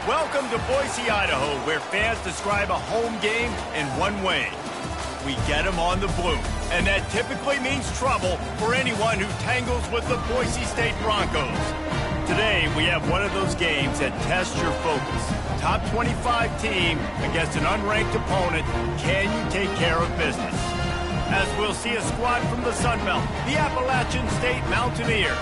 Welcome to Boise, Idaho, where fans describe a home game in one way. We get them on the blue, and that typically means trouble for anyone who tangles with the Boise State Broncos. Today, we have one of those games that tests your focus. Top 25 team against an unranked opponent. Can you take care of business? As we'll see a squad from the Sun Belt, the Appalachian State Mountaineers,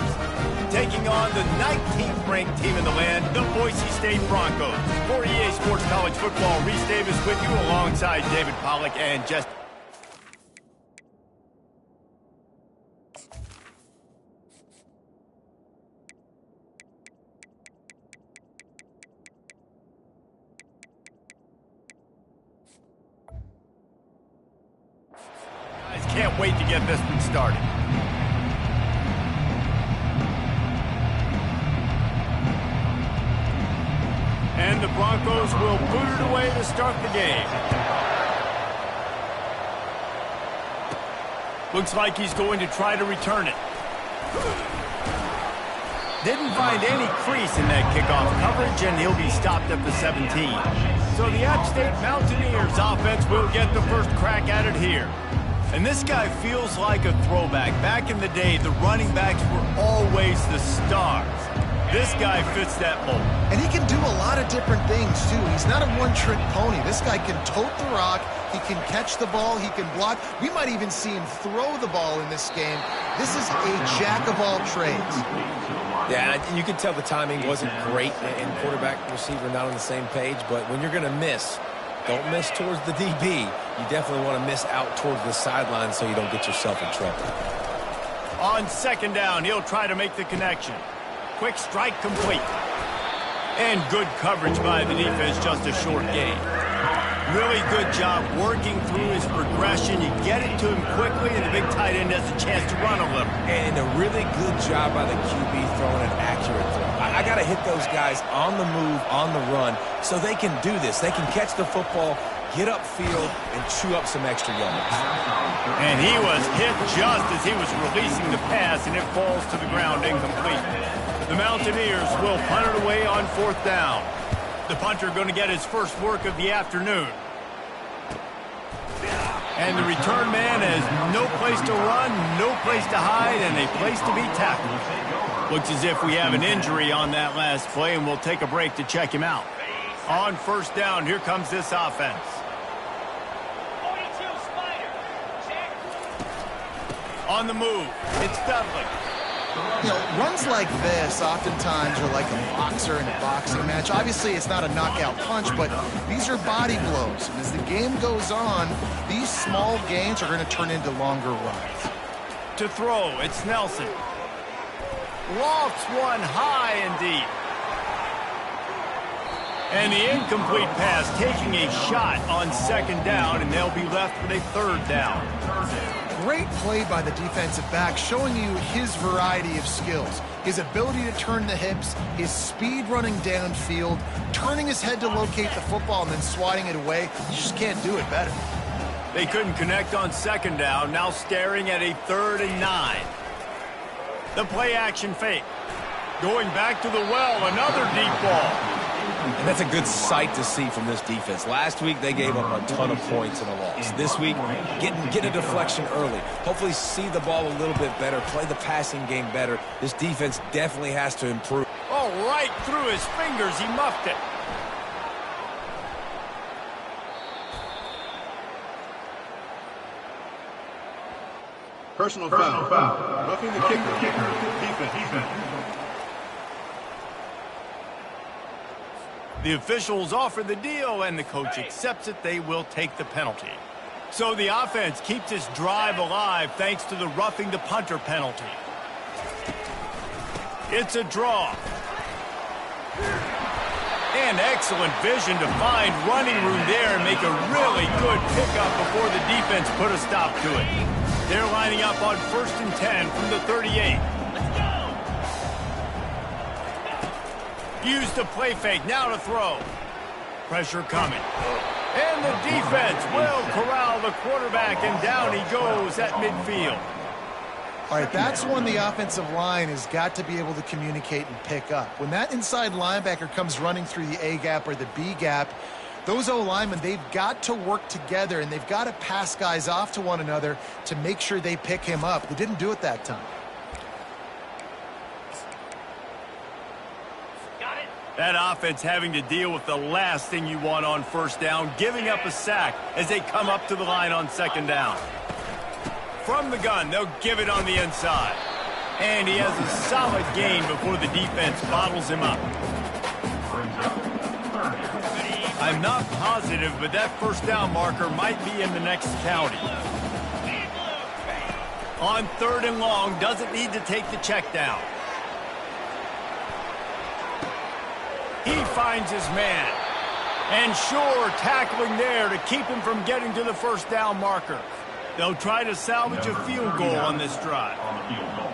taking on the 19th ranked team in the land, the Boise State Broncos. For EA Sports College Football, Reese Davis with you alongside David Pollack and Jess. Can't wait to get this one started. And the Broncos will boot it away to start the game. Looks like he's going to try to return it. Didn't find any crease in that kickoff coverage, and he'll be stopped at the 17. So the App State Mountaineers offense will get the first crack at it here. And this guy feels like a throwback. Back in the day, the running backs were always the stars. This guy fits that mold. And he can do a lot of different things, too. He's not a one-trick pony. This guy can tote the rock. He can catch the ball. He can block. We might even see him throw the ball in this game. This is a jack of all trades. Yeah, you can tell the timing wasn't great, and quarterback and receiver not on the same page. But when you're going to miss, don't miss towards the DB. You definitely want to miss out towards the sideline so you don't get yourself in trouble. On second down, he'll try to make the connection. Quick strike complete. And good coverage by the defense, just a short gain. Really good job working through his progression. You get it to him quickly, and the big tight end has a chance to run a little. And a really good job by the QB throwing an accurate throw. I got to hit those guys on the move, on the run, so they can do this. They can catch the football, get upfield, and chew up some extra yards. And he was hit just as he was releasing the pass, and it falls to the ground incomplete. The Mountaineers will punt it away on fourth down. The punter going to get his first work of the afternoon. And the return man has no place to run, no place to hide, and a place to be tackled. Looks as if we have an injury on that last play, and we'll take a break to check him out. On first down, here comes this offense. On the move, it's Dudley. You know, runs like this oftentimes are like a boxer in a boxing match. Obviously, it's not a knockout punch, but these are body blows. And as the game goes on, these small gains are going to turn into longer runs. To throw, it's Nelson. Lofts one high and deep. And the incomplete pass taking a shot on second down, and they'll be left with a third down. Great play by the defensive back, showing you his variety of skills. His ability to turn the hips, his speed running downfield, turning his head to locate the football and then swatting it away. You just can't do it better. They couldn't connect on second down, now staring at a 3rd and 9. The play action fake. Going back to the well, another deep ball. And that's a good sight to see from this defense. Last week, they gave up a ton of points in a loss. This week, get a deflection early. Hopefully see the ball a little bit better, play the passing game better. This defense definitely has to improve. Oh, right through his fingers, he muffed it. Personal foul. Roughing the kicker. Defense. The officials offer the deal, and the coach accepts it. They will take the penalty. So the offense keeps this drive alive thanks to the roughing the punter penalty. It's a draw. And excellent vision to find running room there and make a really good pickup before the defense put a stop to it. They're lining up on 1st and 10 from the 38. Use the play fake, now to throw. Pressure coming. And the defense will corral the quarterback, and down he goes at midfield. All right, that's one the offensive line has got to be able to communicate and pick up. When that inside linebacker comes running through the A gap or the B gap, those O-linemen, they've got to work together, and they've got to pass guys off to one another to make sure they pick him up. They didn't do it that time. That offense having to deal with the last thing you want on first down, giving up a sack as they come up to the line on second down. From the gun, they'll give it on the inside. And he has a solid gain before the defense bottles him up. I'm not positive, but that first down marker might be in the next county. On third and long, doesn't need to take the check down. He finds his man. And sure, tackling there to keep him from getting to the first down marker. They'll try to salvage a field goal on this drive.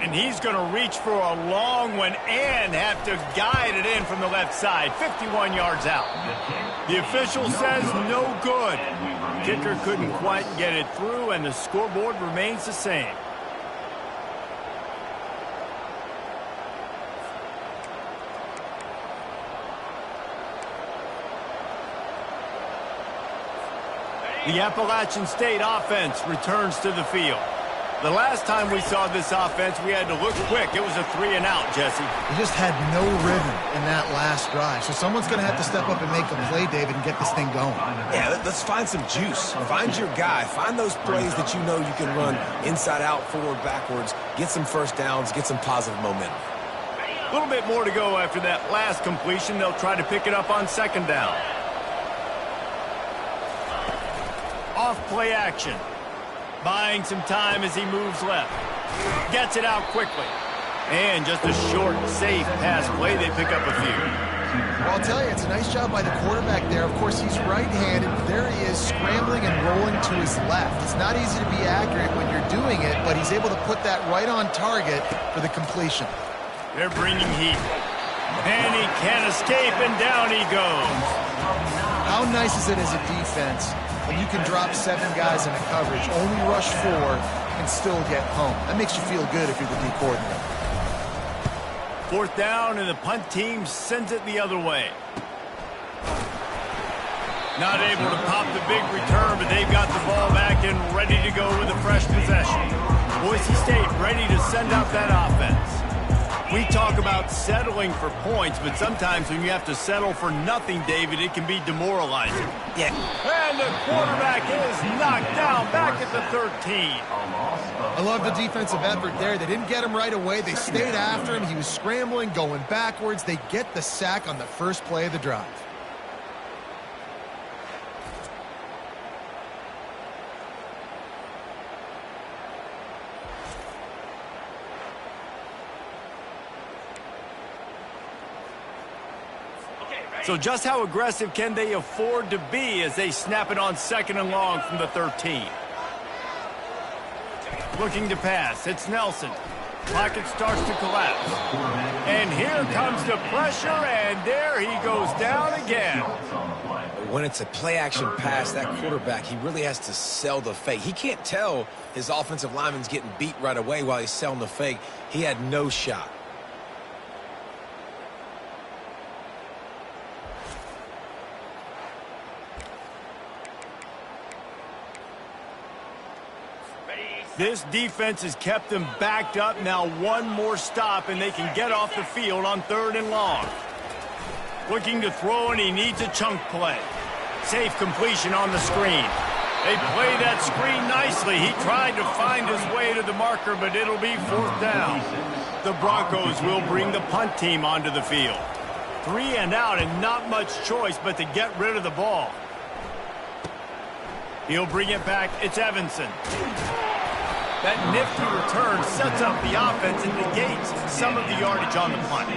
And he's going to reach for a long one and have to guide it in from the left side, 51 yards out. The official says no good. Kicker couldn't quite get it through, and the scoreboard remains the same. The Appalachian State offense returns to the field. The last time we saw this offense, we had to look quick. It was a 3-and-out, Jesse. He just had no rhythm in that last drive. So someone's going to have to step up and make a play, David, and get this thing going. Yeah, let's find some juice. Find your guy. Find those plays that you know you can run inside out, forward, backwards. Get some first downs. Get some positive momentum. A little bit more to go after that last completion. They'll try to pick it up on second down. Off play action. Buying some time as he moves left. Gets it out quickly. And just a short, safe pass play. They pick up a few. Well, I'll tell you, it's a nice job by the quarterback there. Of course, he's right-handed. There he is, scrambling and rolling to his left. It's not easy to be accurate when you're doing it, but he's able to put that right on target for the completion. They're bringing heat. And he can't escape, and down he goes. How nice is it as a defense when you can drop 7 guys in a coverage, only rush 4, and still get home? That makes you feel good if you're the D coordinator. Fourth down, and the punt team sends it the other way. Not able to pop the big return, but they've got the ball back and ready to go with a fresh possession. Boise State ready to send out that offense. We talk about settling for points, but sometimes when you have to settle for nothing, David, it can be demoralizing. Yeah. And the quarterback is knocked down back at the 13. I love the defensive effort there. They didn't get him right away. They stayed after him. He was scrambling, going backwards. They get the sack on the first play of the drive. So just how aggressive can they afford to be as they snap it on second and long from the 13? Looking to pass. It's Nelson. Pocket starts to collapse. And here comes the pressure, and there he goes down again. When it's a play-action pass, that quarterback, he really has to sell the fake. He can't tell his offensive lineman's getting beat right away while he's selling the fake. He had no shot. This defense has kept them backed up. Now one more stop, and they can get off the field on third and long. Looking to throw, and he needs a chunk play. Safe completion on the screen. They play that screen nicely. He tried to find his way to the marker, but it'll be fourth down. The Broncos will bring the punt team onto the field. 3 and out, and not much choice but to get rid of the ball. He'll bring it back. It's Evanson. That nifty return sets up the offense and negates some of the yardage on the punt.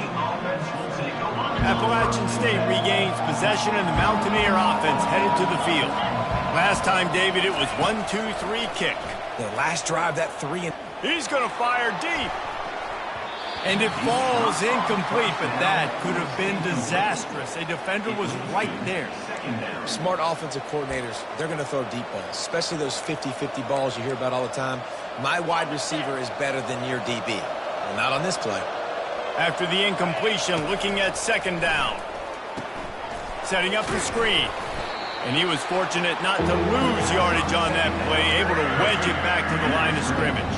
Appalachian State regains possession, and the Mountaineer offense headed to the field. Last time, David, it was 1-2-3 kick. The last drive, that 3 and... He's going to fire deep. And it falls incomplete, but that could have been disastrous. A defender was right there. Smart offensive coordinators, they're going to throw deep balls, especially those 50-50 balls you hear about all the time. my wide receiver is better than your DB. Well, not on this play. After the incompletion, looking at second down. Setting up the screen. And he was fortunate not to lose yardage on that play, able to wedge it back to the line of scrimmage.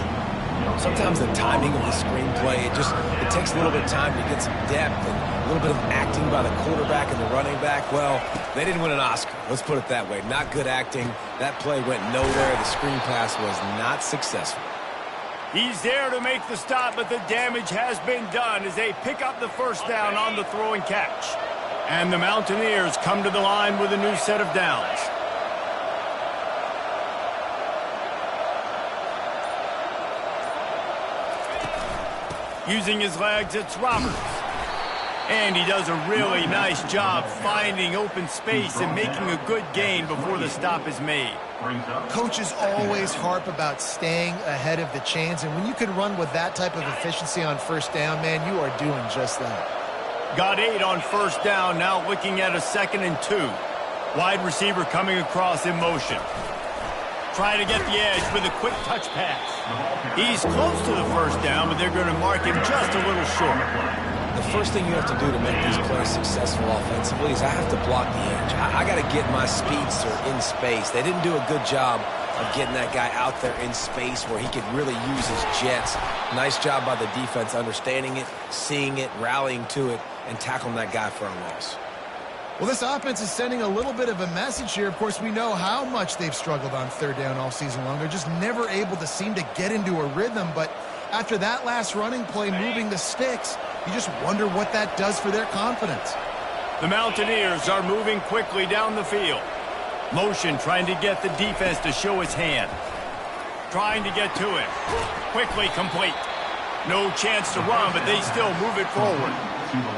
Sometimes the timing of the screenplay, it takes a little bit of time to get some depth and a little bit of acting by the quarterback and the running back. Well, they didn't win an Oscar. Let's put it that way. Not good acting. That play went nowhere. The screen pass was not successful. He's there to make the stop, but the damage has been done as they pick up the first down on the throw and catch. And the Mountaineers come to the line with a new set of downs. Using his legs, it's Roberts. And he does a really nice job finding open space and making a good gain before the stop is made. Coaches always harp about staying ahead of the chains, and when you can run with that type of efficiency on first down, man, you are doing just that. Got 8 on first down, now looking at a 2nd and 2. Wide receiver coming across in motion. Trying to get the edge with a quick touch pass. He's close to the first down, but they're going to mark him just a little short. The first thing you have to do to make these plays successful offensively is I have to block the edge. I got to get my speedster in space. They didn't do a good job of getting that guy out there in space where he could really use his jets. Nice job by the defense understanding it, seeing it, rallying to it, and tackling that guy for a loss. Well, this offense is sending a little bit of a message here. Of course, we know how much they've struggled on third down all season long. They're just never able to seem to get into a rhythm. But after that last running play, moving the sticks, you just wonder what that does for their confidence. The Mountaineers are moving quickly down the field. Motion trying to get the defense to show his hand. Trying to get to it. Quickly complete. No chance to run, but they still move it forward.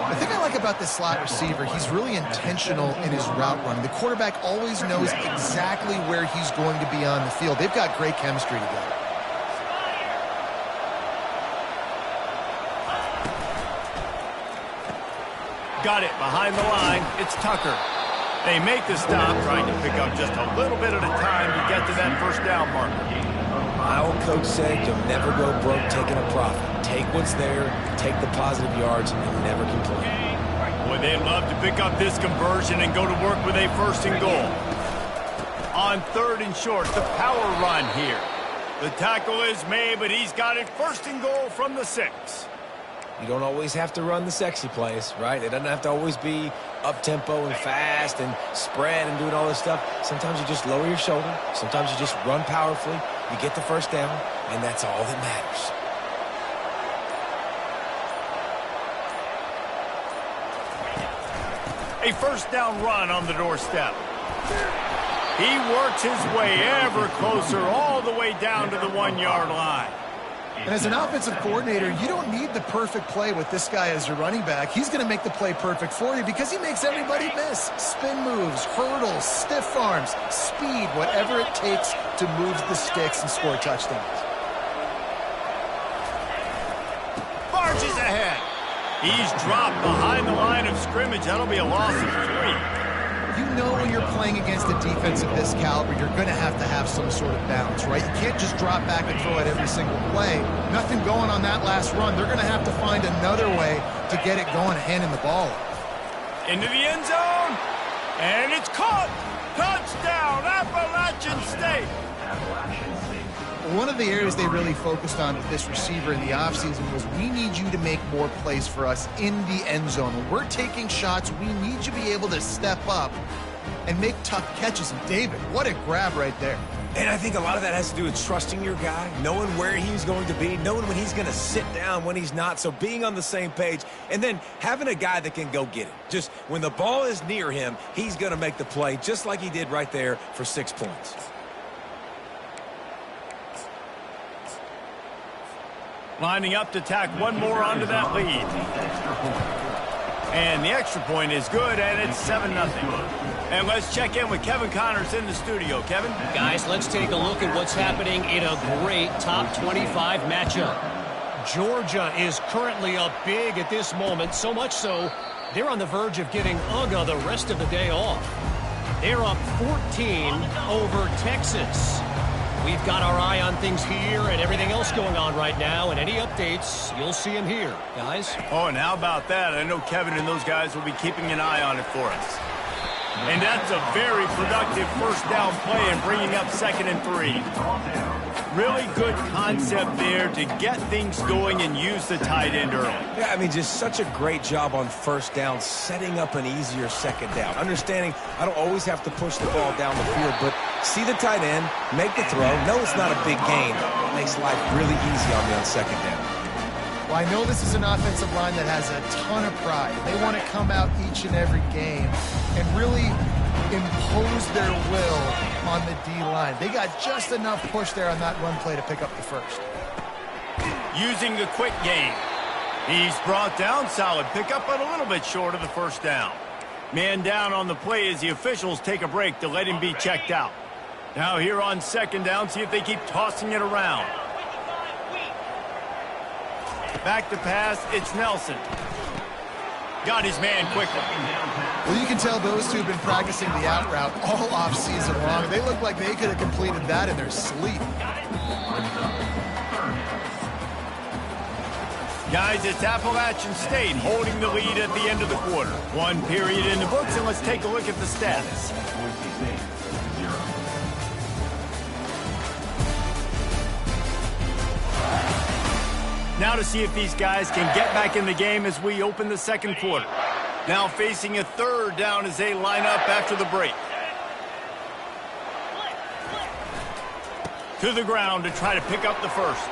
The thing I like about this slot receiver, he's really intentional in his route running. The quarterback always knows exactly where he's going to be on the field. They've got great chemistry together. Got it behind the line. It's Tucker. They make the stop, trying to pick up just a little bit at a time to get to that first down marker. My old coach said you'll never go broke taking a profit. Take what's there, take the positive yards, and never complain. Boy, they'd love to pick up this conversion and go to work with a 1st and goal. On 3rd and short, the power run here. The tackle is made, but he's got it 1st and goal from the 6. You don't always have to run the sexy plays, right? It doesn't have to always be up-tempo and fast and spread and doing all this stuff. Sometimes you just lower your shoulder. Sometimes you just run powerfully. You get the first down, and that's all that matters. A 1st down run on the doorstep. He works his way ever closer all the way down to the 1-yard line. And as an offensive coordinator, you don't need the perfect play with this guy as your running back. He's going to make the play perfect for you because he makes everybody miss. Spin moves, hurdles, stiff arms, speed, whatever it takes to move the sticks and score touchdowns. Barges ahead. He's dropped behind the line of scrimmage. That'll be a loss of 3. You know when you're playing against a defense of this caliber, you're going to have some sort of balance, right? You can't just drop back and throw it every single play. Nothing going on that last run. They're going to have to find another way to get it going, handing the ball off. Into the end zone, and it's caught. Touchdown, Appalachian State. One of the areas they really focused on with this receiver in the offseason was we need you to make more plays for us in the end zone. When we're taking shots, we need you to be able to step up and make tough catches. And David, what a grab right there. And I think a lot of that has to do with trusting your guy, knowing where he's going to be, knowing when he's going to sit down, when he's not. So being on the same page, and then having a guy that can go get it. Just when the ball is near him, he's going to make the play just like he did right there for 6 points. Lining up to tack one more onto that lead. And the extra point is good, and it's 7-0. And let's check in with Kevin Connors in the studio. Kevin? Guys, let's take a look at what's happening in a great top 25 matchup. Georgia is currently up big at this moment, so much so they're on the verge of getting UGA the rest of the day off. They're up 14 over Texas. We've got our eye on things here and everything else going on right now, and any updates, you'll see them here, guys. Oh, and how about that? I know Kevin and those guys will be keeping an eye on it for us. And that's a very productive first down play and bringing up 2nd and 3. Really good concept there to get things going and use the tight end early. Yeah, I mean, just such a great job on first down, setting up an easier second down. Understanding I don't always have to push the ball down the field, but see the tight end, make the throw. No, it's not a big gain. It makes life really easy on me on second down. Well, I know this is an offensive line that has a ton of pride. They want to come out each and every game and really impose their will on the D-line. They got just enough push there on that run play to pick up the first. Using the quick game. He's brought down. Solid pickup, but a little bit short of the first down. Man down on the play as the officials take a break to let him be checked out. Now here on 2nd down, see if they keep tossing it around. Back to pass, it's Nelson. Got his man quickly. Well, you can tell those two have been practicing the out route all off-season long. They look like they could have completed that in their sleep. Guys, it's Appalachian State holding the lead at the end of the quarter. 1 period in the books, and let's take a look at the stats. Now to see if these guys can get back in the game as we open the 2nd quarter. Now facing a 3rd down as they line up after the break. To the ground to try to pick up the first.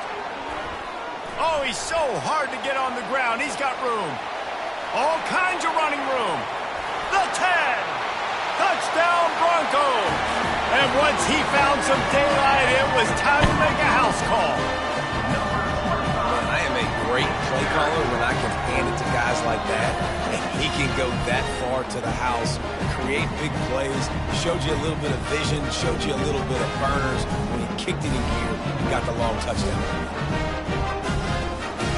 Oh, he's so hard to get on the ground. He's got room. All kinds of running room. The 10. Touchdown Broncos. And once he found some daylight, it was time to make a house call. Great play caller when I can hand it to guys like that, and he can go that far to the house, create big plays, showed you a little bit of vision, showed you a little bit of burners. When he kicked it in gear, he got the long touchdown.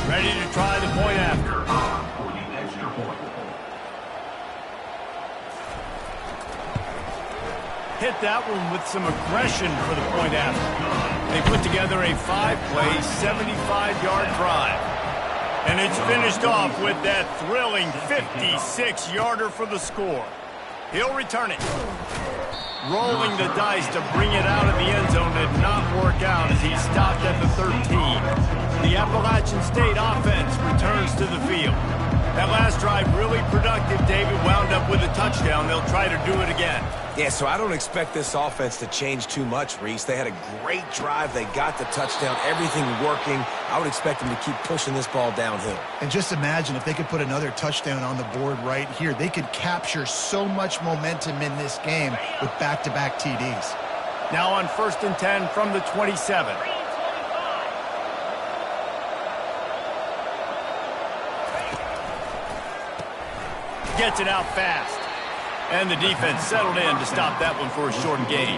Ready to try the point after. Hit that one with some aggression for the point after. They put together a 5-play, 75-yard drive. And it's finished off with that thrilling 56-yarder for the score. He'll return it. Rolling the dice to bring it out of the end zone did not work out as he stopped at the 13. The Appalachian State offense returns to the field. That last drive really productive. David wound up with a touchdown. They'll try to do it again. Yeah, so I don't expect this offense to change too much, Reese. They had a great drive. They got the touchdown. Everything working. I would expect them to keep pushing this ball downhill. And just imagine if they could put another touchdown on the board right here. They could capture so much momentum in this game with back-to-back TDs. Now on 1st and 10 from the 27. Gets it out fast. And the defense settled in to stop that one for a short gain.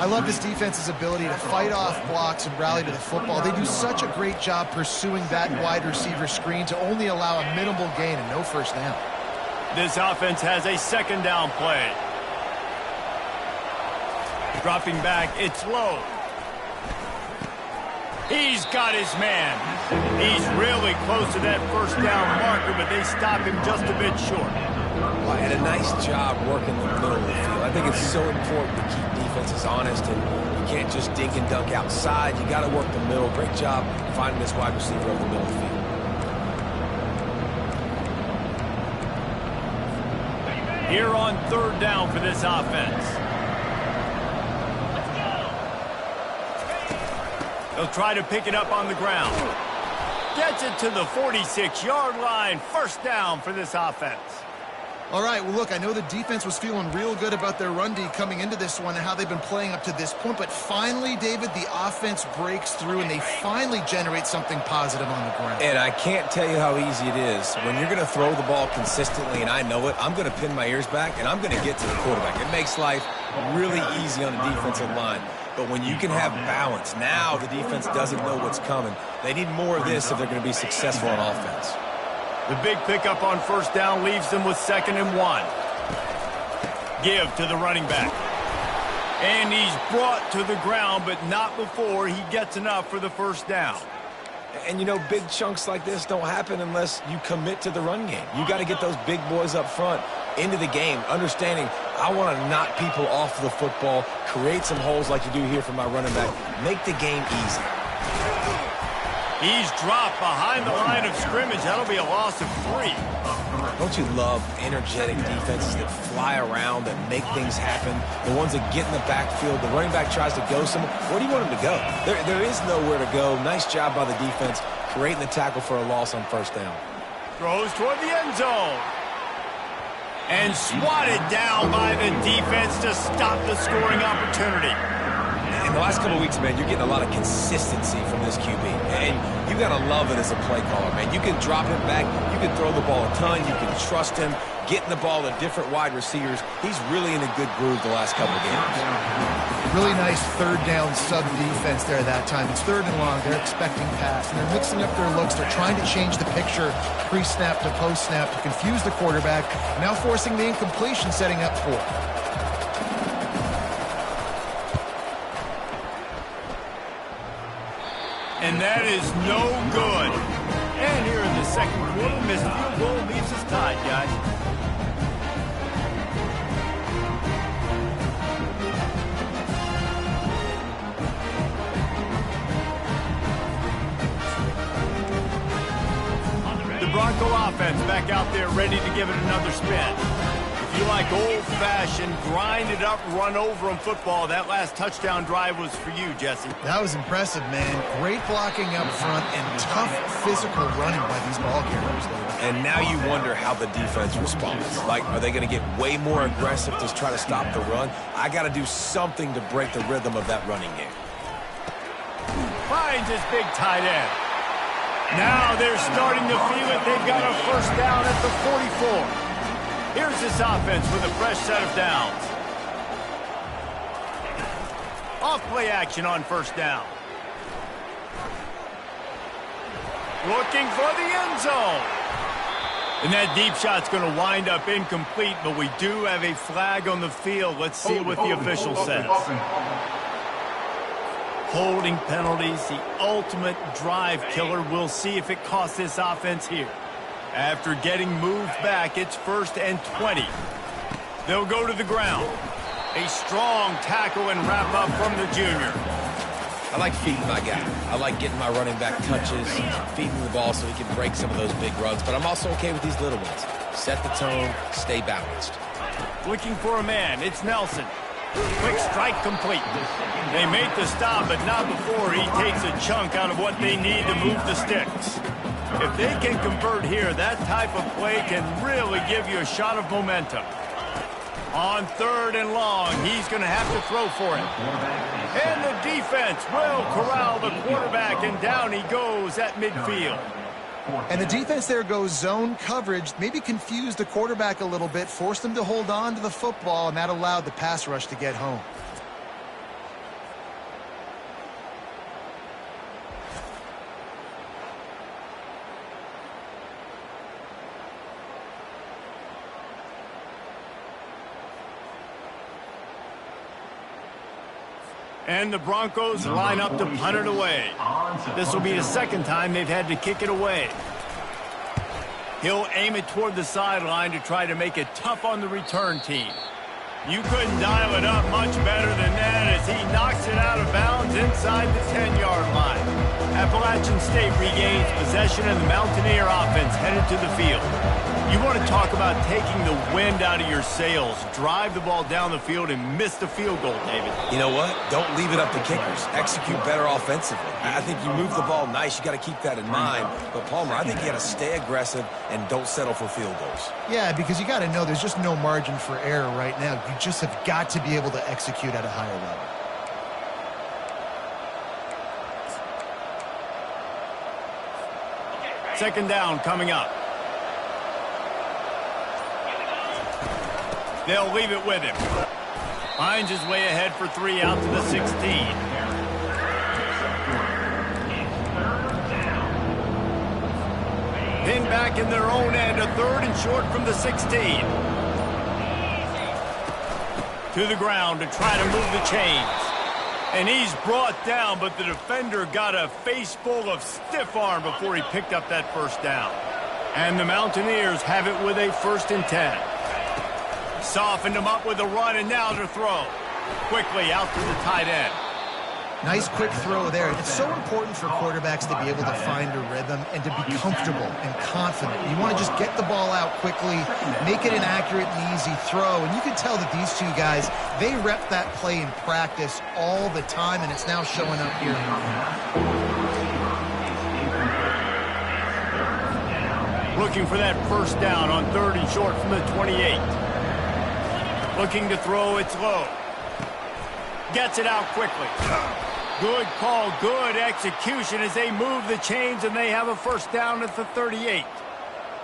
I love this defense's ability to fight off blocks and rally to the football. They do such a great job pursuing that wide receiver screen to only allow a minimal gain and no first down. This offense has a 2nd down play. Dropping back, it's low. He's got his man. He's really close to that first down marker, but they stop him just a bit short. Well, and a nice job working the middle of the field. I think it's so important to keep defenses honest, and you can't just dink and dunk outside. You got to work the middle. Great job finding this wide receiver over the middle of the field. Here on 3rd down for this offense. They'll try to pick it up on the ground. Gets it to the 46-yard line. First down for this offense. All right, well, look, I know the defense was feeling real good about their run D coming into this one and how they've been playing up to this point, but finally, David, the offense breaks through and they finally generate something positive on the ground. And I can't tell you how easy it is. When you're going to throw the ball consistently, and I know it, I'm going to pin my ears back, and I'm going to get to the quarterback. It makes life really easy on the defensive line. But when you can have balance, now the defense doesn't know what's coming. They need more of this if they're going to be successful on offense. The big pickup on first down leaves them with 2nd and 1. Give to the running back. And he's brought to the ground, but not before he gets enough for the first down. And, you know, big chunks like this don't happen unless you commit to the run game. You got to get those big boys up front into the game, understanding I want to knock people off the football, create some holes like you do here for my running back, make the game easy. He's dropped behind the line of scrimmage. That'll be a loss of 3. Don't you love energetic defenses that fly around, that make things happen? The ones that get in the backfield, the running back tries to go somewhere. Where do you want him to go? There is nowhere to go. Nice job by the defense, creating the tackle for a loss on first down. Throws toward the end zone. And swatted down by the defense to stop the scoring opportunity. In the last couple of weeks, man, you're getting a lot of consistency from this QB. And you got to love it as a play caller, man. You can drop him back. You can throw the ball a ton. You can trust him, getting the ball to different wide receivers. He's really in a good groove the last couple of games. Really nice third down sub defense there that time. It's 3rd and long. They're expecting pass, and they're mixing up their looks. They're trying to change the picture pre-snap to post-snap to confuse the quarterback, now forcing the incompletion, setting up 4. And that is no good. And here in the second quarter, missed field goal leaves us tied, guys. The Bronco offense back out there ready to give it another spin. If you like old-fashioned, grind-it-up, run-over-'em football, that last touchdown drive was for you, Jesse. That was impressive, man. Great blocking up front and tough physical running by these ball carriers. And now you wonder how the defense responds. Like, are they going to get way more aggressive to try to stop the run? I got to do something to break the rhythm of that running game. Finds his big tight end. Now they're starting to feel it. They've got a first down at the 44. Here's this offense with a fresh set of downs. Off play action on first down. Looking for the end zone. And that deep shot's going to wind up incomplete, but we do have a flag on the field. Let's see what the official says. Holding penalties, the ultimate drive killer. We'll see if it costs this offense here. After getting moved back, it's 1st and 20. They'll go to the ground. A strong tackle and wrap up from the junior. I like feeding my guy. I like getting my running back touches, feeding the ball so he can break some of those big runs. But I'm also okay with these little ones. Set the tone, stay balanced. Looking for a man. It's Nelson. Quick strike complete. They make the stop, but not before he takes a chunk out of what they need to move the sticks. If they can convert here, that type of play can really give you a shot of momentum. On 3rd and long, he's going to have to throw for it. And the defense will corral the quarterback, and down he goes at midfield. And the defense there goes zone coverage, maybe confused the quarterback a little bit, forced him to hold on to the football, and that allowed the pass rush to get home. And the Broncos line up to punt it away. This will be the second time they've had to kick it away. He'll aim it toward the sideline to try to make it tough on the return team. You couldn't dial it up much better than that as he knocks it out of bounds inside the 10-yard line. Appalachian State regains possession and the Mountaineer offense headed to the field. You want to talk about taking the wind out of your sails. Drive the ball down the field and miss the field goal, David. You know what? Don't leave it up to kickers. Execute better offensively. I think you move the ball nice. You got to keep that in mind. But, Palmer, I think you got to stay aggressive and don't settle for field goals. Yeah, because you got to know there's just no margin for error right now. You just have got to be able to execute at a higher level. Second down coming up. They'll leave it with him. Finds his way ahead for 3 out to the 16. Pinned back in their own end, a 3rd and short from the 16. To the ground to try to move the chains. And he's brought down, but the defender got a face full of stiff arm before he picked up that first down. And the Mountaineers have it with a 1st and 10. Softened him up with a run, and now to throw. Quickly out to the tight end. Nice quick throw there. It's so important for quarterbacks to be able to find a rhythm and to be comfortable and confident. You want to just get the ball out quickly, make it an accurate and easy throw. And you can tell that these two guys, they rep that play in practice all the time, and it's now showing up here. Looking for that first down on 3rd and short from the 28. Looking to throw, it's low. Gets it out quickly. Good call, good execution as they move the chains, and they have a first down at the 38.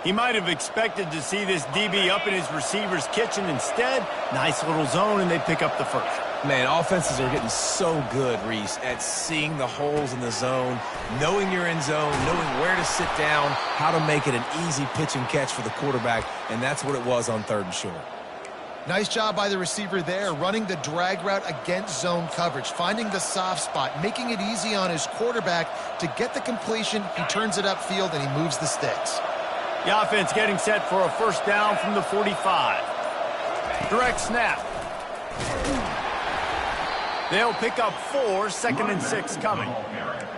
He might have expected to see this DB up in his receiver's kitchen. Instead, nice little zone, and they pick up the first. Man, offenses are getting so good, Reese, at seeing the holes in the zone, knowing you're in zone, knowing where to sit down, how to make it an easy pitch and catch for the quarterback, and that's what it was on 3rd and short. Nice job by the receiver there, running the drag route against zone coverage, finding the soft spot, making it easy on his quarterback to get the completion. He turns it upfield, and he moves the sticks. The offense getting set for a first down from the 45. Direct snap. They'll pick up 4, 2nd and 6 coming.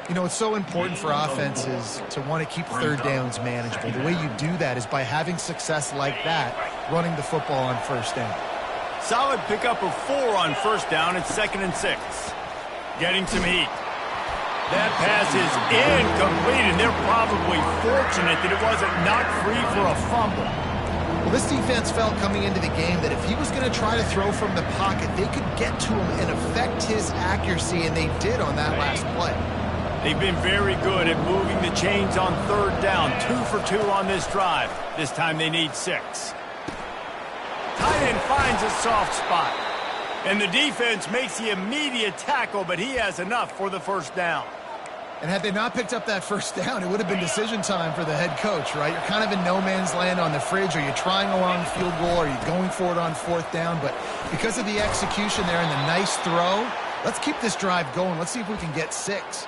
You know, it's so important for offenses to want to keep 3rd downs manageable. The way you do that is by having success like that, running the football on 1st down. Solid pickup of 4 on 1st down. It's 2nd and 6. Getting some heat. That pass is incomplete, and they're probably fortunate that it wasn't knocked free for a fumble. Well, this defense felt coming into the game that if he was going to try to throw from the pocket, they could get to him and affect his accuracy, and they did on that last play. They've been very good at moving the chains on 3rd down. 2 for 2 on this drive. This time they need 6. Tight end finds a soft spot. And the defense makes the immediate tackle, but he has enough for the first down. And had they not picked up that first down, it would have been decision time for the head coach, right? You're kind of in no man's land on the fridge. Are you trying a long field goal? Are you going for it on 4th down? But because of the execution there and the nice throw, let's keep this drive going. Let's see if we can get 6.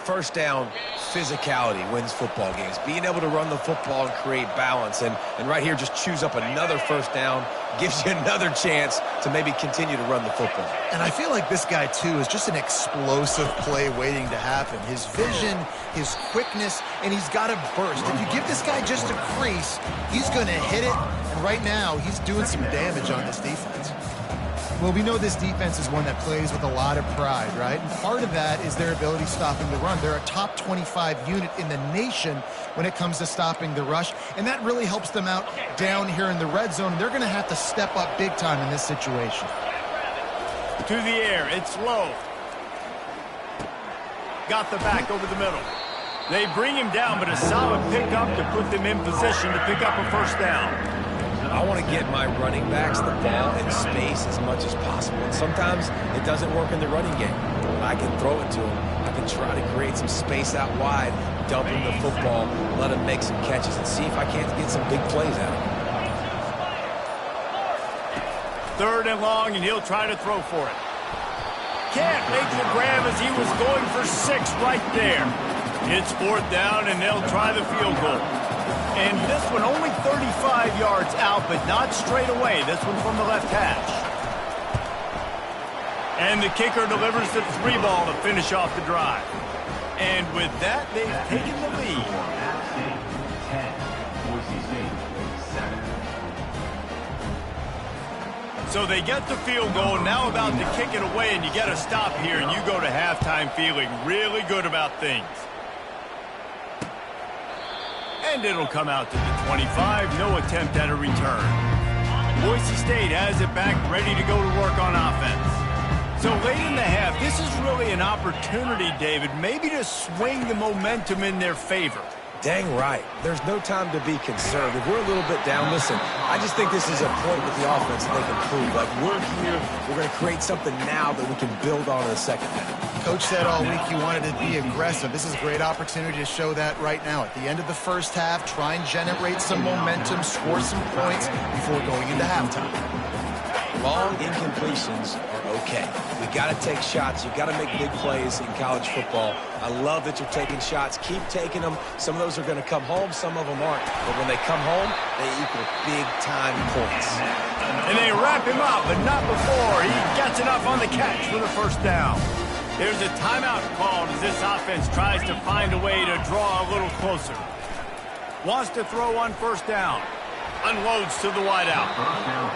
First down, physicality wins football games. Being able to run the football and create balance. And right here, just choose up another first down, gives you another chance to maybe continue to run the football. And I feel like this guy, too, is just an explosive play waiting to happen. His vision, his quickness, and he's got a burst. If you give this guy just a crease, he's going to hit it. And right now, he's doing some damage on this defense. Well, we know this defense is one that plays with a lot of pride, right? And part of that is their ability stopping the run. They're a top 25 unit in the nation when it comes to stopping the rush, and that really helps them out down here in the red zone. They're going to have to step up big time in this situation. To the air, it's low. Got the back over the middle. They bring him down, but a solid pickup to put them in position to pick up a first down. I want to get my running backs the ball in space as much as possible. And sometimes it doesn't work in the running game. I can throw it to them. I can try to create some space out wide, dump him the football, let him make some catches, and see if I can't get some big plays out of him. 3rd and long, and he'll try to throw for it. Can't make the grab as he was going for 6 right there. It's 4th down, and they'll try the field goal. And this one only 35 yards out, but not straight away. This one from the left hash. And the kicker delivers the 3 ball to finish off the drive. And with that, they've taken the lead. So they get the field goal, now about to kick it away, and you get a stop here, and you go to halftime feeling really good about things. And it'll come out to the 25, no attempt at a return. Boise State has it back, ready to go to work on offense. So late in the half, this is really an opportunity, David, maybe to swing the momentum in their favor. Dang right. There's no time to be concerned. If we're a little bit down, listen, I just think this is a point with the offense that they can prove. Like, we're here, we're going to create something now that we can build on in the second half. Coach said all week he wanted to be aggressive. This is a great opportunity to show that right now. At the end of the first half, try and generate some momentum, score some points before going into halftime. long incompletions are okay. We got to take shots. You got to make big plays in college football. I love that you're taking shots. Keep taking them. Some of those are going to come home. Some of them aren't. But when they come home, they equal big-time points. And they wrap him up, but not before he gets enough on the catch for the first down. There's a timeout called as this offense tries to find a way to draw a little closer. Wants to throw on first down. Unloads to the wideout.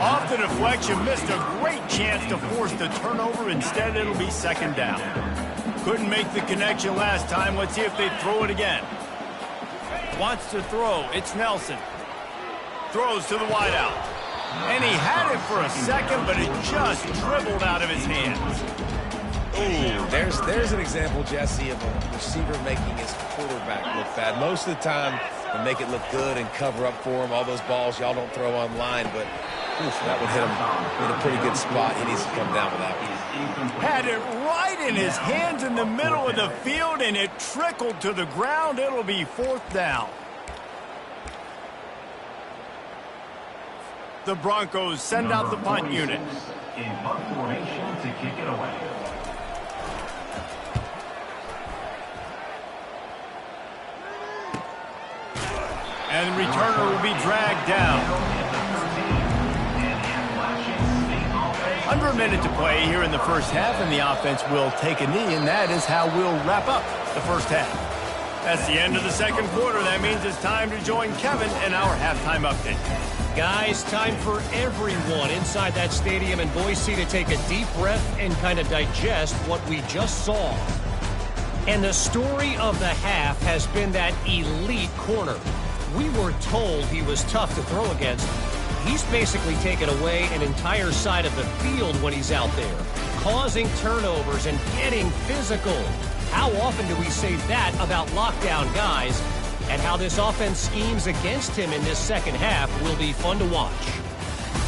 Off the deflection, missed a great chance to force the turnover. Instead, it'll be second down. Couldn't make the connection last time. Let's see if they throw it again. Wants to throw. It's Nelson. Throws to the wideout. And he had it for a second, but it just dribbled out of his hands. Ooh, there's an example, Jesse, of a receiver making his quarterback look bad. Most of the time, they make it look good and cover up for him. All those balls y'all don't throw online, but that would hit him in a pretty good spot. He needs to come down with that one. Had it right in his hands in the middle of the field, and it trickled to the ground. It'll be fourth down. The Broncos send out the punt unit. In punt formation to kick it away. And the returner will be dragged down. Under a minute to play here in the first half, and the offense will take a knee, and that is how we'll wrap up the first half. That's the end of the second quarter. That means it's time to join Kevin in our halftime update. Guys, time for everyone inside that stadium in Boise to take a deep breath and kind of digest what we just saw. And the story of the half has been that elite corner. We were told he was tough to throw against. He's basically taken away an entire side of the field when he's out there, causing turnovers and getting physical. How often do we say that about lockdown guys? And how this offense schemes against him in this second half will be fun to watch.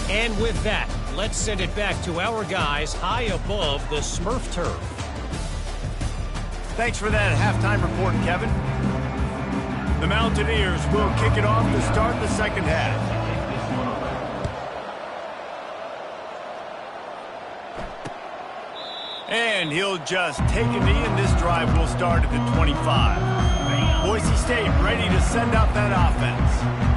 And with that, let's send it back to our guys high above the Smurf turf. Thanks for that halftime report, Kevin. The Mountaineers will kick it off to start the second half. And he'll just take a knee, and this drive will start at the 25. Boise State ready to send out that offense.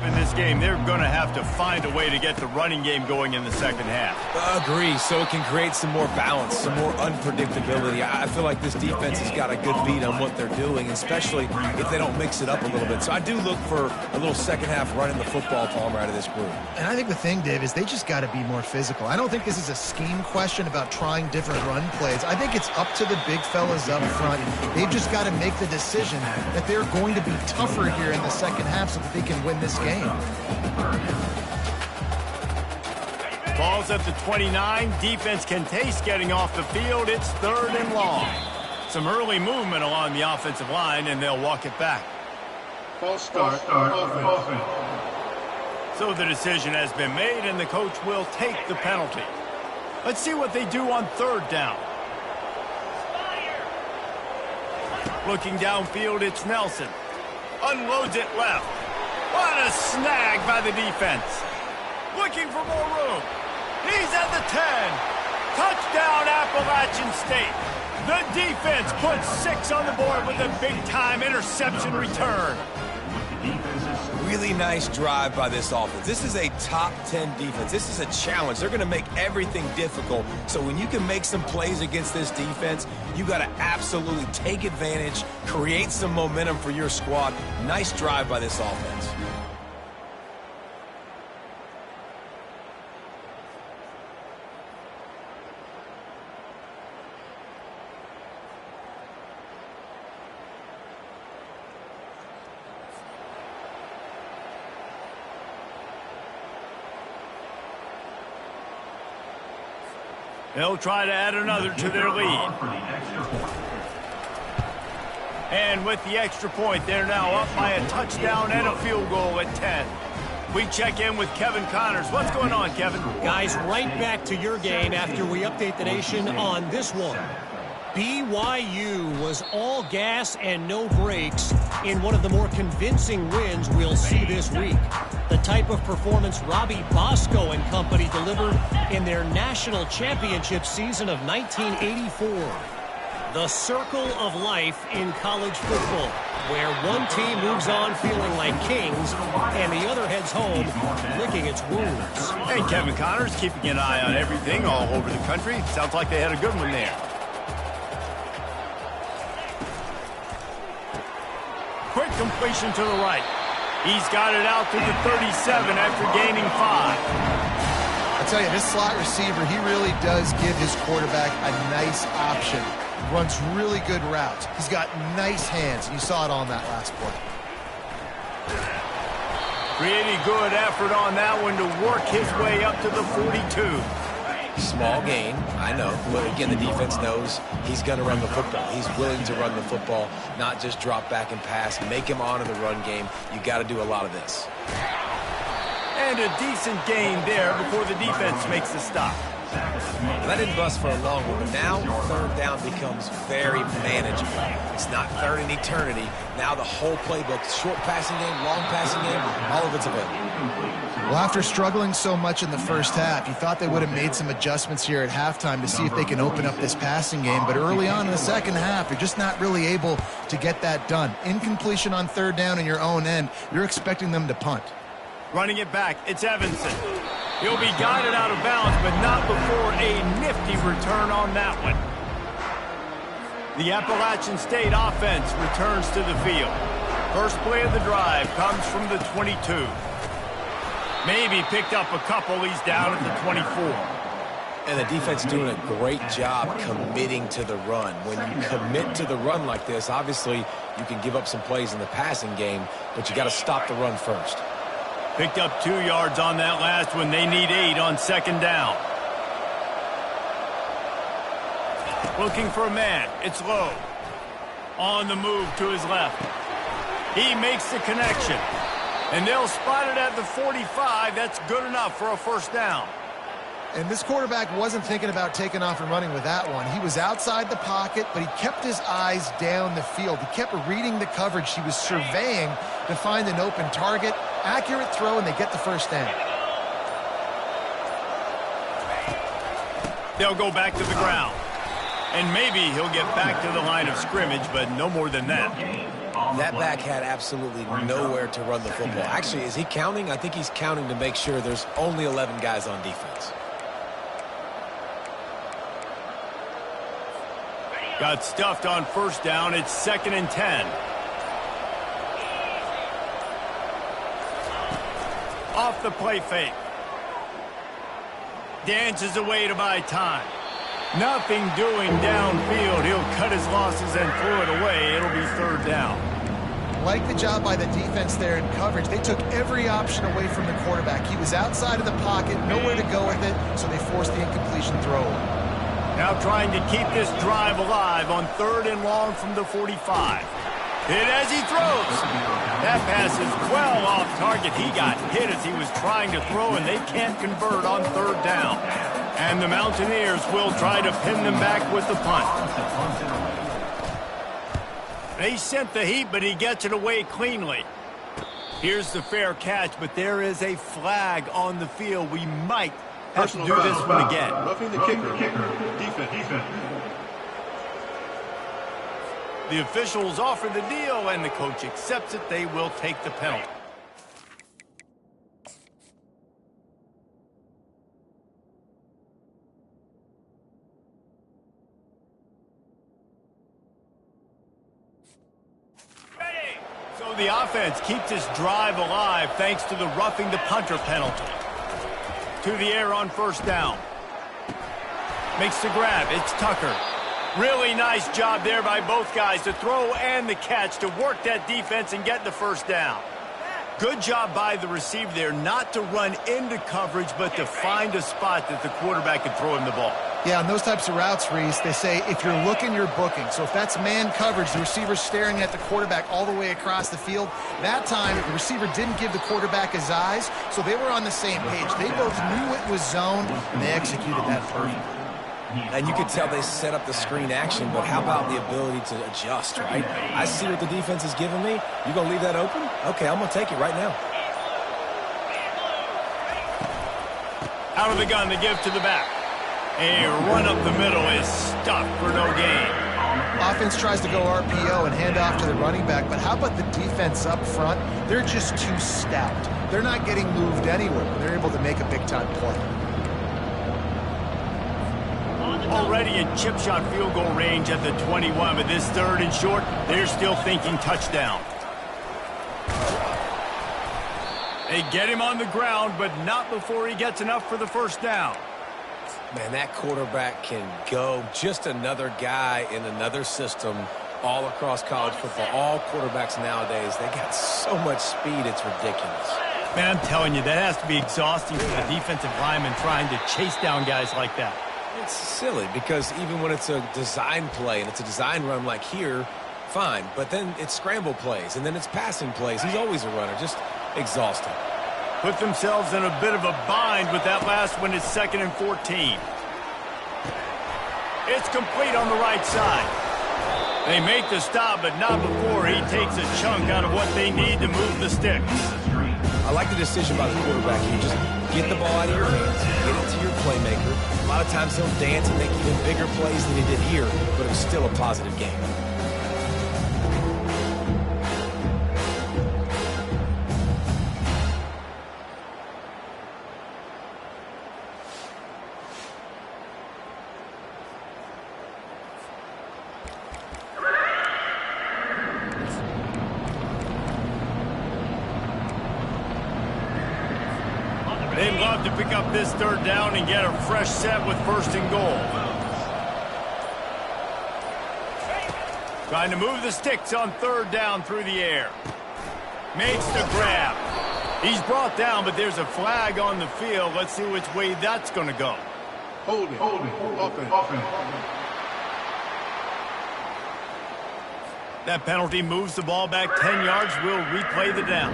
In this game, they're going to have to find a way to get the running game going in the second half. Agree, so it can create some more balance, some more unpredictability. I feel like this defense has got a good beat on what they're doing, especially if they don't mix it up a little bit. So I do look for a little second half running the football armor out of this group. And I think the thing, Dave, is they just got to be more physical. I don't think this is a scheme question about trying different run plays. I think it's up to the big fellas up front. They've just got to make the decision that they're going to be tougher here in the second half so that they can win this game. Ball's at the 29. Defense can taste getting off the field. It's third and long. Some early movement along the offensive line, and they'll walk it back. False start. Offense. So the decision has been made, and the coach will take the penalty. Let's see what they do on third down. Looking downfield, it's Nelson. Unloads it left. What a snag by the defense. Looking for more room. He's at the 10. Touchdown, Appalachian State. The defense puts 6 on the board with a big-time interception return. Really nice drive by this offense. This is a top 10 defense. This is a challenge. They're going to make everything difficult. So when you can make some plays against this defense, you got to absolutely take advantage, create some momentum for your squad. Nice drive by this offense. They'll try to add another to their lead. And with the extra point, they're now up by a touchdown and a field goal at 10. We check in with Kevin Connors. What's going on, Kevin? Guys, right back to your game after we update the nation on this one. BYU was all gas and no brakes in one of the more convincing wins we'll see this week. The type of performance Robbie Bosco and company delivered in their national championship season of 1984. The circle of life in college football, where one team moves on feeling like kings and the other heads home licking its wounds. Hey, Kevin Connors, keeping an eye on everything all over the country. Sounds like they had a good one there. Quick completion to the right. He's got it out to the 37 after gaining 5. I tell you, this slot receiver, he really does give his quarterback a nice option. Runs really good routes. He's got nice hands. You saw it on that last play. Pretty good effort on that one to work his way up to the 42. Small gain, I know, but again, the defense knows he's going to run the football. He's willing to run the football, not just drop back and pass, make him honor the run game. You got to do a lot of this. And a decent gain there before the defense makes the stop. That didn't bust for a long one, but now third down becomes very manageable. It's not third in eternity. Now the whole playbook, short passing game, long passing game, all of it's available. Well, after struggling so much in the first half, you thought they would have made some adjustments here at halftime to see if they can open up this passing game. But early on in the second half, you're just not really able to get that done. Incompletion on third down in your own end, you're expecting them to punt. Running it back, it's Evanson. He'll be guided out of bounds, but not before a nifty return on that one. The Appalachian State offense returns to the field. First play of the drive comes from the 22. Maybe picked up a couple. He's down at the 24. And the defense doing a great job committing to the run. When you commit to the run like this, obviously you can give up some plays in the passing game, but you got to stop the run first. Picked up 2 yards on that last one. They need 8 on second down. Looking for a man. It's Lowe. On the move to his left. He makes the connection. And they'll spot it at the 45. That's good enough for a first down. And this quarterback wasn't thinking about taking off and running with that one. He was outside the pocket, but he kept his eyes down the field. He kept reading the coverage. He was surveying to find an open target. Accurate throw, and they get the first down. They'll go back to the ground. And maybe he'll get back to the line of scrimmage, but no more than that. That back had absolutely nowhere to run the football. Actually, is he counting? I think he's counting to make sure there's only 11 guys on defense. Got stuffed on first down. It's 2nd and 10. Off the play fake. Dances away to buy time. Nothing doing downfield. He'll cut his losses and throw it away. It'll be third down. Like the job by the defense there in coverage. They took every option away from the quarterback. He was outside of the pocket, nowhere to go with it, so they forced the incompletion throw. Now trying to keep this drive alive on 3rd and long from the 45. Hit as he throws. That pass is well off target. He got hit as he was trying to throw, and they can't convert on 3rd down. And the Mountaineers will try to pin them back with the punt. They sent the heat, but he gets it away cleanly. Here's the fair catch, but there is a flag on the field. We might have to do this one again. Roughing the kicker. Defense. The officials offer the deal, and the coach accepts it. They will take the penalty. So the offense keeps this drive alive thanks to the roughing the punter penalty. To the air on first down. Makes the grab. It's Tucker. Really nice job there by both guys to throw and the catch to work that defense and get the first down. Good job by the receiver there not to run into coverage but to find a spot that the quarterback could throw him the ball. Yeah, on those types of routes, Reese, they say if you're looking, you're booking. So if that's man coverage, the receiver's staring at the quarterback all the way across the field. That time, the receiver didn't give the quarterback his eyes, so they were on the same page. They both knew it was zone, and they executed that perfectly. And you could tell they set up the screen action, but how about the ability to adjust, right? I see what the defense is giving me. You going to leave that open? Okay, I'm going to take it right now. Out of the gun, they give to the back. A run up the middle is stuffed for no gain. Offense tries to go RPO and hand off to the running back, but how about the defense up front? They're just too stout. They're not getting moved anywhere. They're able to make a big-time play. Already in chip shot field goal range at the 21, but this 3rd and short, they're still thinking touchdown. They get him on the ground, but not before he gets enough for the first down. Man, that quarterback can go. Just another guy in another system all across college football. All quarterbacks nowadays, they got so much speed, it's ridiculous. Man, I'm telling you, that has to be exhausting for the defensive lineman trying to chase down guys like that. It's silly because even when it's a design play and it's a design run like here, fine. But then it's scramble plays and then it's passing plays. He's always a runner, just exhausting. Put themselves in a bit of a bind with that last one. It's 2nd and 14. It's complete on the right side. They make the stop, but not before he takes a chunk out of what they need to move the sticks. I like the decision by the quarterback here. Just get the ball out of your hands, get it to your playmaker. A lot of times he'll dance and make even bigger plays than he did here, but it was still a positive game. They'd love to pick up this 3rd down and get a fresh set with 1st and goal. Trying to move the sticks on 3rd down through the air. Makes the grab. He's brought down, but there's a flag on the field. Let's see which way that's going to go. Hold it. Offense. That penalty moves the ball back 10 yards. We'll replay the down.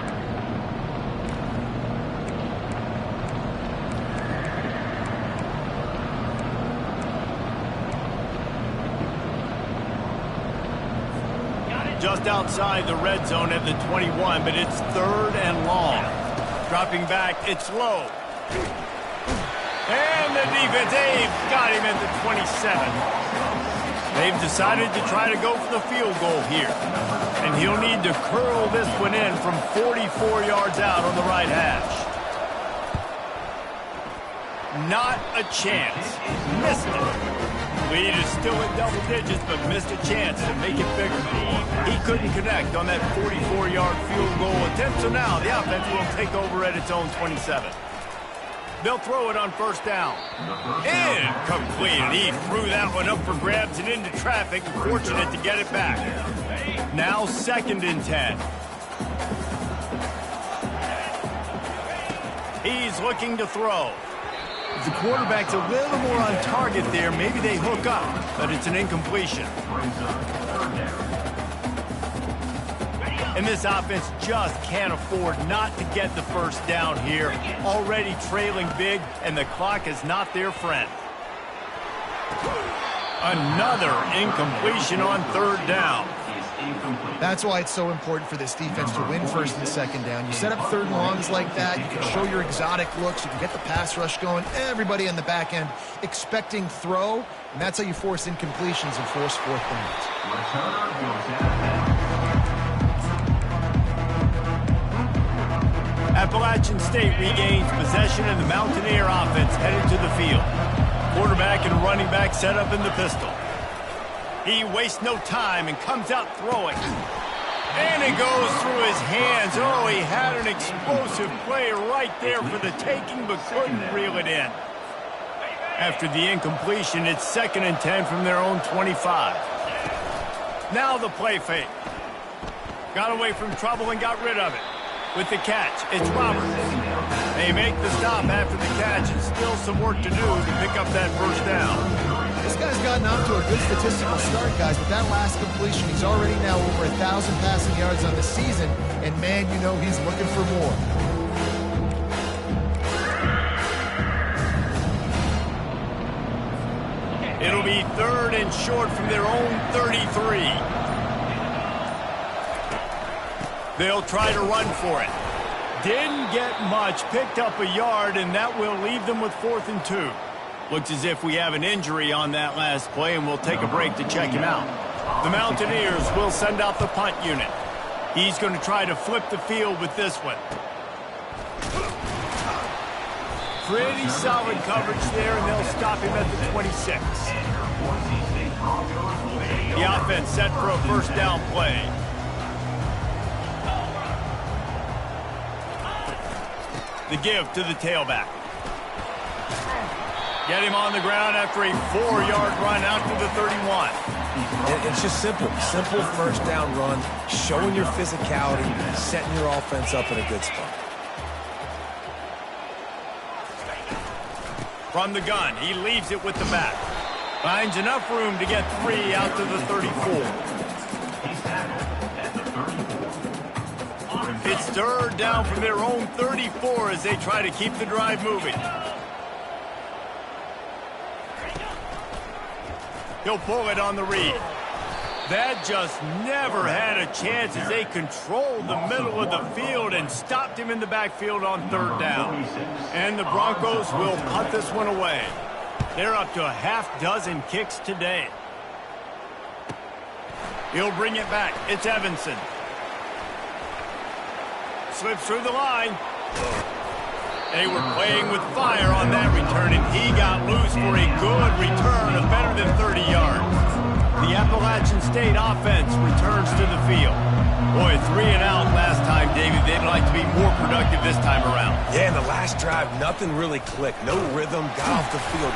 Just outside the red zone at the 21, but it's 3rd and long. Dropping back, it's low. And the defense, they've got him at the 27. They've decided to try to go for the field goal here. And he'll need to curl this one in from 44 yards out on the right hash. Not a chance. Missed it. Lead is still in double digits, but missed a chance to make it bigger. He couldn't connect on that 44-yard field goal attempt, so now the offense will take over at its own 27. They'll throw it on 1st down. Incomplete. He threw that one up for grabs and into traffic. Fortunate to get it back. Now 2nd and 10. He's looking to throw. If the quarterback's a little more on target there, maybe they hook up, but it's an incompletion. And this offense just can't afford not to get the 1st down here. Already trailing big, and the clock is not their friend. Another incompletion on 3rd down. That's why it's so important for this defense to win 1st and 2nd down. You set up 3rd and longs like that, you can show your exotic looks, you can get the pass rush going, everybody on the back end expecting throw, and that's how you force incompletions and force 4th downs. Appalachian State regains possession, and the Mountaineer offense headed to the field. Quarterback and running back set up in the pistol. He wastes no time and comes out throwing. And it goes through his hands. Oh, he had an explosive play right there for the taking, but couldn't reel it in. After the incompletion, it's 2nd and 10 from their own 25. Now the play fake. Got away from trouble and got rid of it. With the catch, it's Roberts. They make the stop after the catch, and still some work to do to pick up that first down. This guy's gotten off to a good statistical start, guys, but that last completion, he's already now over 1,000 passing yards on the season, and man, you know he's looking for more. It'll be 3rd and short from their own 33. They'll try to run for it. Didn't get much, picked up a yard, and that will leave them with 4th and 2. Looks as if we have an injury on that last play, and we'll take a break to check him out. The Mountaineers will send out the punt unit. He's going to try to flip the field with this one. Pretty solid coverage there, and they'll stop him at the 26. The offense set for a first down play. The give to the tailback. Get him on the ground after a 4-yard run out to the 31. It's just simple. Simple first down run, showing your physicality, setting your offense up in a good spot. From the gun, he leaves it with the back. Finds enough room to get 3 out to the 34. It's 3rd down from their own 34 as they try to keep the drive moving. He'll pull it on the read. That just never had a chance as they controlled the middle of the field and stopped him in the backfield on 3rd down. And the Broncos will punt this one away. They're up to a half-dozen kicks today. He'll bring it back. It's Evanson. Slips through the line. They were playing with fire on that return, and he got loose for a good return of better than 30 yards. The Appalachian State offense returns to the field. Boy, 3 and out last time, David. They'd like to be more productive this time around. Yeah, in the last drive, nothing really clicked. No rhythm, got off the field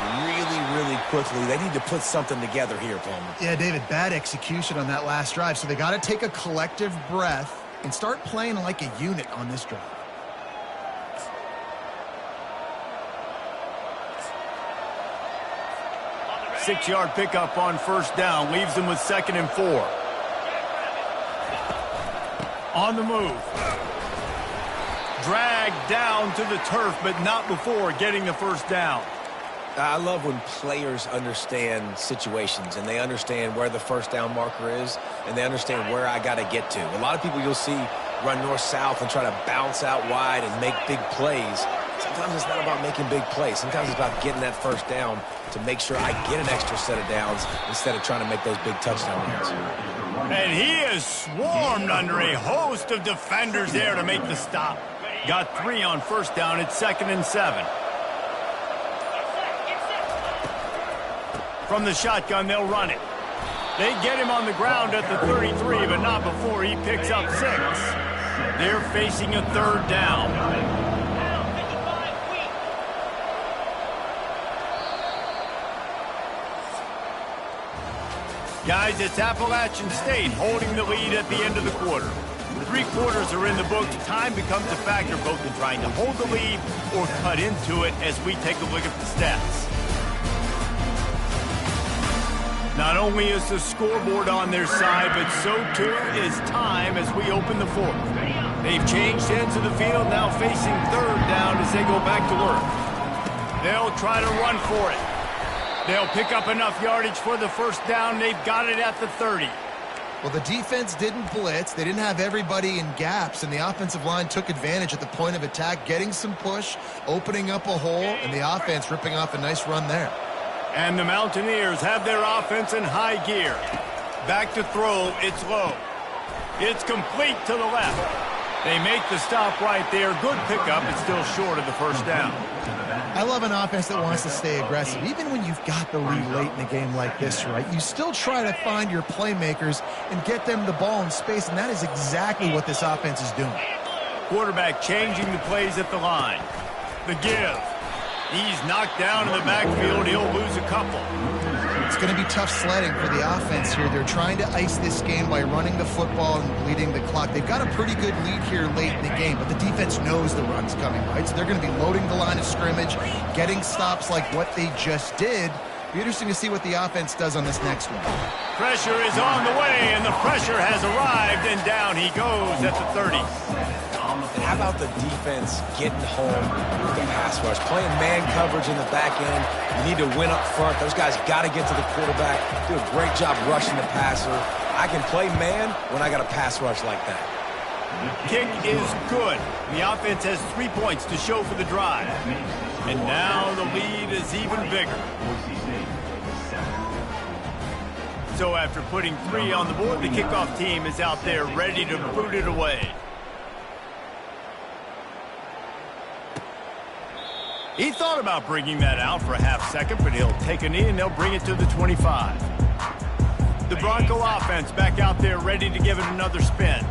really quickly. They need to put something together here, Palmer. Yeah, David, bad execution on that last drive, so they got to take a collective breath and start playing like a unit on this drive. Six-yard pickup on first down leaves them with 2nd and 4. On the move. Dragged down to the turf, but not before getting the first down. I love when players understand situations and they understand where the first down marker is and they understand where I got to get to. A lot of people you'll see run north-south and try to bounce out wide and make big plays. Sometimes it's not about making big plays. Sometimes it's about getting that first down to make sure I get an extra set of downs instead of trying to make those big touchdown runs. And he is swarmed under a host of defenders there to make the stop. Got 3 on first down. It's 2nd and 7. From the shotgun, they'll run it. They get him on the ground at the 33, but not before he picks up 6. They're facing a 3rd down. Guys, it's Appalachian State holding the lead at the end of the quarter. 3 quarters are in the books. Time becomes a factor both in trying to hold the lead or cut into it as we take a look at the stats. Not only is the scoreboard on their side, but so too is time as we open the 4th. They've changed ends of the field, now facing 3rd down as they go back to work. They'll try to run for it. They'll pick up enough yardage for the first down. They've got it at the 30. Well, the defense didn't blitz. They didn't have everybody in gaps, and the offensive line took advantage at the point of attack, getting some push, opening up a hole, and the offense ripping off a nice run there. And the Mountaineers have their offense in high gear. Back to throw, it's low. It's complete to the left. They make the stop right there. Good pickup. It's still short of the first down. I love an offense that wants to stay aggressive. Even when you've got the lead late in a game like this, right, you still try to find your playmakers and get them the ball in space, and that is exactly what this offense is doing. Quarterback changing the plays at the line. The give. He's knocked down in the backfield. He'll lose a couple. It's going to be tough sledding for the offense here. They're trying to ice this game by running the football and bleeding the clock. They've got a pretty good lead here late in the game, but the defense knows the run's coming, right? So they're going to be loading the line of scrimmage, getting stops like what they just did. Be interesting to see what the offense does on this next one. Pressure is on the way, and the pressure has arrived, and down he goes at the 30. How about the defense getting home with the pass rush? Playing man coverage in the back end. You need to win up front. Those guys got to get to the quarterback. Do a great job rushing the passer. I can play man when I got a pass rush like that. Kick is good. The offense has 3 points to show for the drive. And now the lead is even bigger. So after putting 3 on the board, the kickoff team is out there ready to boot it away. He thought about bringing that out for a half second, but he'll take a knee and they'll bring it to the 25. The Bronco offense back out there ready to give it another spin.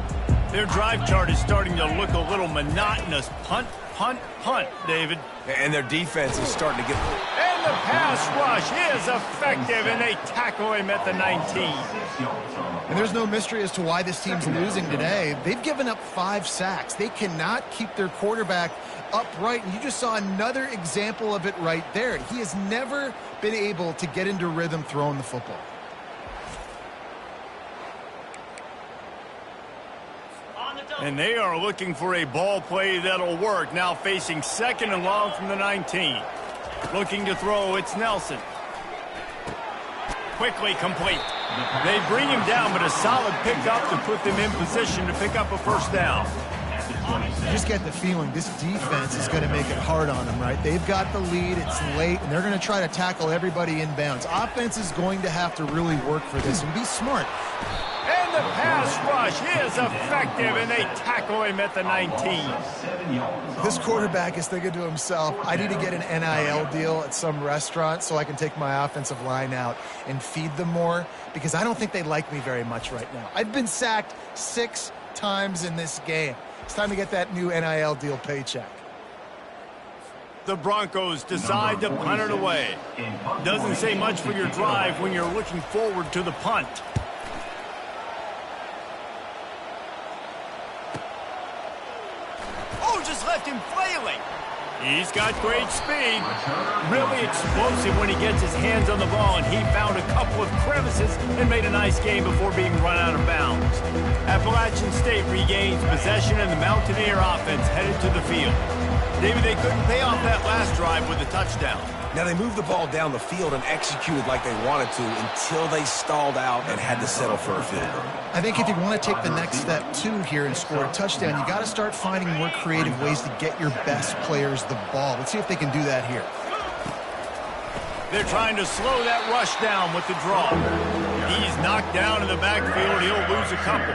Their drive chart is starting to look a little monotonous. Punt, punt, punt, David. And their defense is starting to get... And the pass rush is effective, and they tackle him at the 19. And there's no mystery as to why this team's losing today. They've given up 5 sacks. They cannot keep their quarterback upright, and you just saw another example of it right there. He has never been able to get into rhythm throwing the football. And they are looking for a ball play that'll work. Now facing 2nd and long from the 19. Looking to throw, it's Nelson. Quickly complete. They bring him down, but a solid pickup to put them in position to pick up a first down. You just get the feeling this defense is going to make it hard on them, right? They've got the lead, it's late, and they're going to try to tackle everybody inbounds. Offense is going to have to really work for this and be smart. And the pass rush is effective, and they tackle him at the 19. This quarterback is thinking to himself, I need to get an NIL deal at some restaurant so I can take my offensive line out and feed them more, because I don't think they like me very much right now. I've been sacked 6 times in this game. It's time to get that new NIL deal paycheck. The Broncos decide to punt it away. Doesn't say much for your drive when you're looking forward to the punt. Oh, just left him flailing. He's got great speed. Really explosive when he gets his hands on the ball, and he found a couple of crevices and made a nice game before being run out of bounds. Appalachian State regains possession, and the Mountaineer offense headed to the field. David, they couldn't pay off that last drive with a touchdown. Now they moved the ball down the field and executed like they wanted to until they stalled out and had to settle for a field goal. I think if you want to take the next step too here and score a touchdown, you got to start finding more creative ways to get your best players the ball. Let's see if they can do that here. They're trying to slow that rush down with the draw. He's knocked down in the backfield. He'll lose a couple.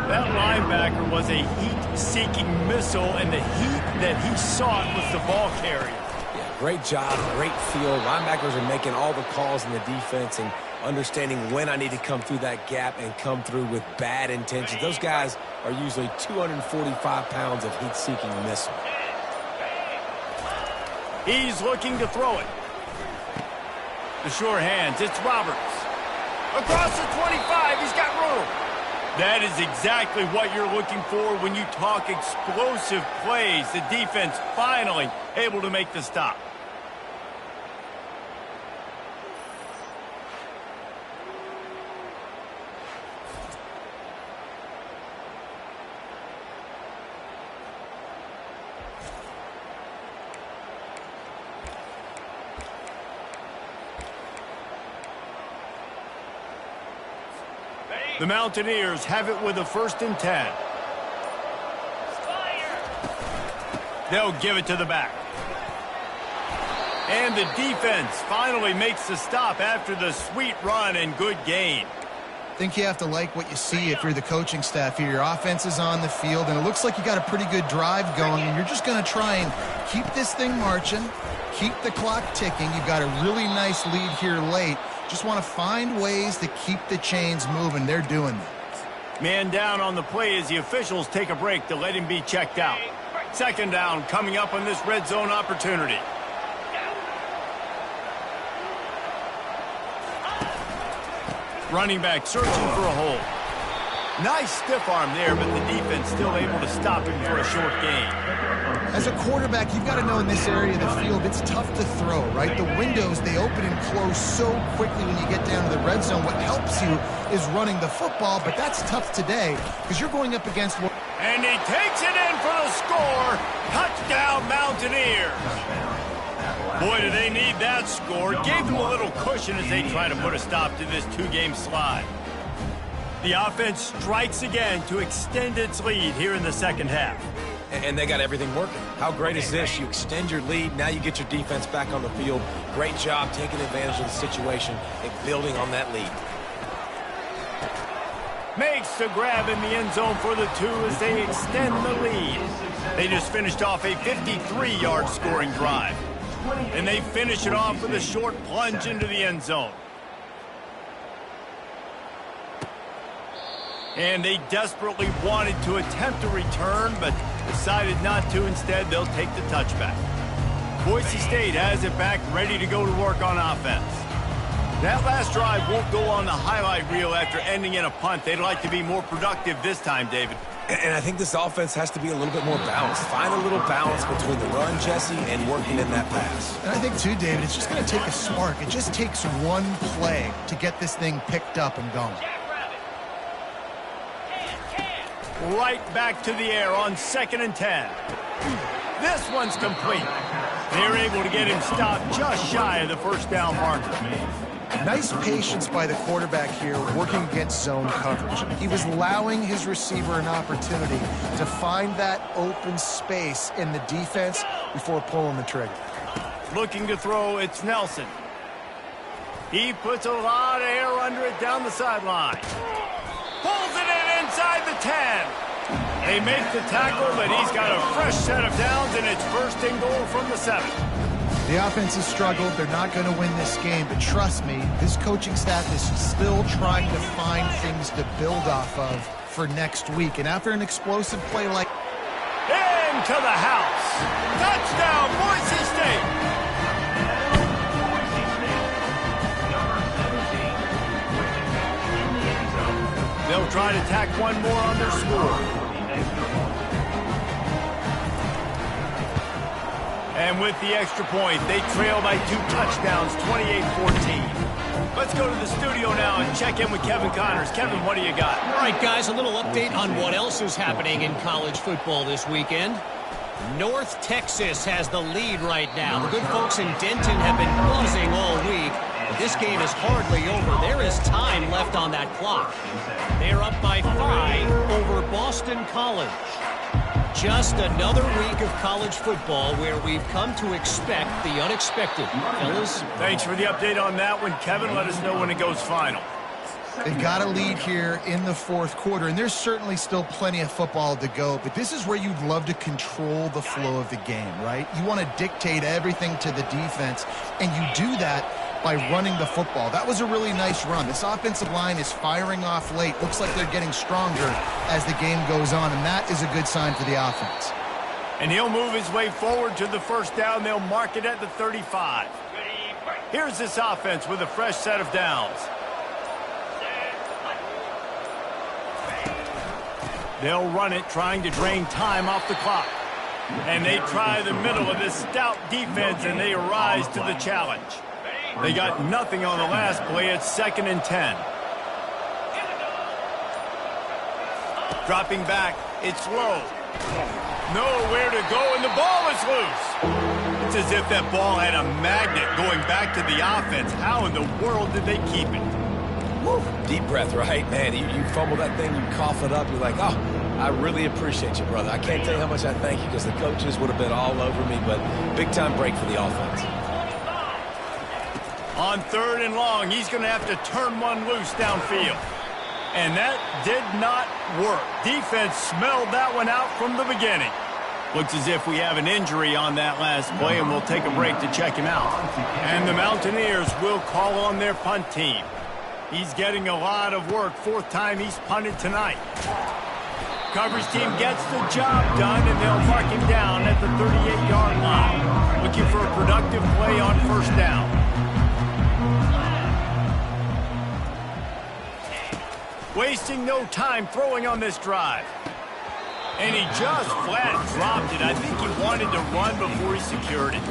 That linebacker was a heat-seeking missile, and the heat that he sought was the ball carrier. Great job, great field. Linebackers are making all the calls in the defense and understanding when I need to come through that gap and come through with bad intentions. Those guys are usually 245 pounds of heat-seeking missile. He's looking to throw it. The sure hands, it's Roberts. Across the 25, he's got room. That is exactly what you're looking for when you talk explosive plays. The defense finally able to make the stop. The Mountaineers have it with a 1st and 10. They'll give it to the back. And the defense finally makes the stop after the sweet run and good gain. I think you have to like what you see if you're the coaching staff here. Your offense is on the field, and it looks like you got a pretty good drive going, and you're just going to try and keep this thing marching, keep the clock ticking. You've got a really nice lead here late. Just want to find ways to keep the chains moving. They're doing that. Man down on the play as the officials take a break to let him be checked out. 2nd down coming up on this red zone opportunity. Running back searching for a hole. Nice stiff arm there, but the defense still able to stop him for a short gain. As a quarterback, you've got to know in this area of the field, it's tough to throw, right? The windows, they open and close so quickly when you get down to the red zone. What helps you is running the football, but that's tough today because you're going up against one. And he takes it in for the score. Touchdown, Mountaineers. Boy, do they need that score. Gave them a little cushion as they try to put a stop to this two-game slide. The offense strikes again to extend its lead here in the second half. And they got everything working. How great is this? You extend your lead, now you get your defense back on the field. Great job taking advantage of the situation and building on that lead. Makes the grab in the end zone for the 2 as they extend the lead. They just finished off a 53-yard scoring drive. And they finish it off with a short plunge into the end zone. And they desperately wanted to attempt a return, but decided not to. Instead, they'll take the touchback. Boise State has it back, ready to go to work on offense. That last drive won't go on the highlight reel after ending in a punt. They'd like to be more productive this time, David. And I think this offense has to be a little bit more balanced. Find a little balance between the run, Jesse, and working in that pass. And I think, too, David, it's just going to take a spark. It just takes one play to get this thing picked up and going. Right back to the air on 2nd and 10. This one's complete. They're able to get him stopped just shy of the first down marker. Nice patience by the quarterback here working against zone coverage. He was allowing his receiver an opportunity to find that open space in the defense before pulling the trigger. Looking to throw, it's Nelson. He puts a lot of air under it down the sideline. Pulls it in inside the 10. They make the tackle, but he's got a fresh set of downs, and it's 1st and goal from the 7. The offense has struggled. They're not going to win this game, but trust me, this coaching staff is still trying to find things to build off of for next week. And after an explosive play like... Into the house. Touchdown, Boise State. They'll try to tack one more on their score. And with the extra point, they trail by 2 touchdowns, 28-14. Let's go to the studio now and check in with Kevin Connors. Kevin, what do you got? All right, guys, a little update on what else is happening in college football this weekend. North Texas has the lead right now. The good folks in Denton have been buzzing all week. But this game is hardly over. There is time left on that clock. They're up by 5 over Boston College. Just another week of college football where we've come to expect the unexpected. Fellas? Thanks for the update on that one, Kevin. Let us know when it goes final. They've got a lead here in the 4th quarter, and there's certainly still plenty of football to go, but this is where you'd love to control the flow of the game, right? You want to dictate everything to the defense, and you do that by running the football. That was a really nice run. This offensive line is firing off late. Looks like they're getting stronger as the game goes on, and that is a good sign for the offense. And he'll move his way forward to the 1st down. They'll mark it at the 35. Here's this offense with a fresh set of downs. They'll run it, trying to drain time off the clock. And they try the middle of this stout defense, and they rise to the challenge. They got nothing on the last play. It's 2nd and 10. Dropping back. It's low. Nowhere to go, and the ball is loose. It's as if that ball had a magnet going back to the offense. How in the world did they keep it? Woo. Deep breath, right? Man, you fumble that thing, you cough it up, you're like, oh, I really appreciate you, brother. I can't tell you how much I thank you because the coaches would have been all over me, but big-time break for the offense. On 3rd and long, he's going to have to turn one loose downfield. And that did not work. Defense smelled that one out from the beginning. Looks as if we have an injury on that last play, and we'll take a break to check him out. And the Mountaineers will call on their punt team. He's getting a lot of work. 4th time he's punted tonight. Coverage team gets the job done, and they'll mark him down at the 38-yard line. Looking for a productive play on 1st down. wasting no time throwing on this drive. And he just flat dropped it. I think he wanted to run before he secured it.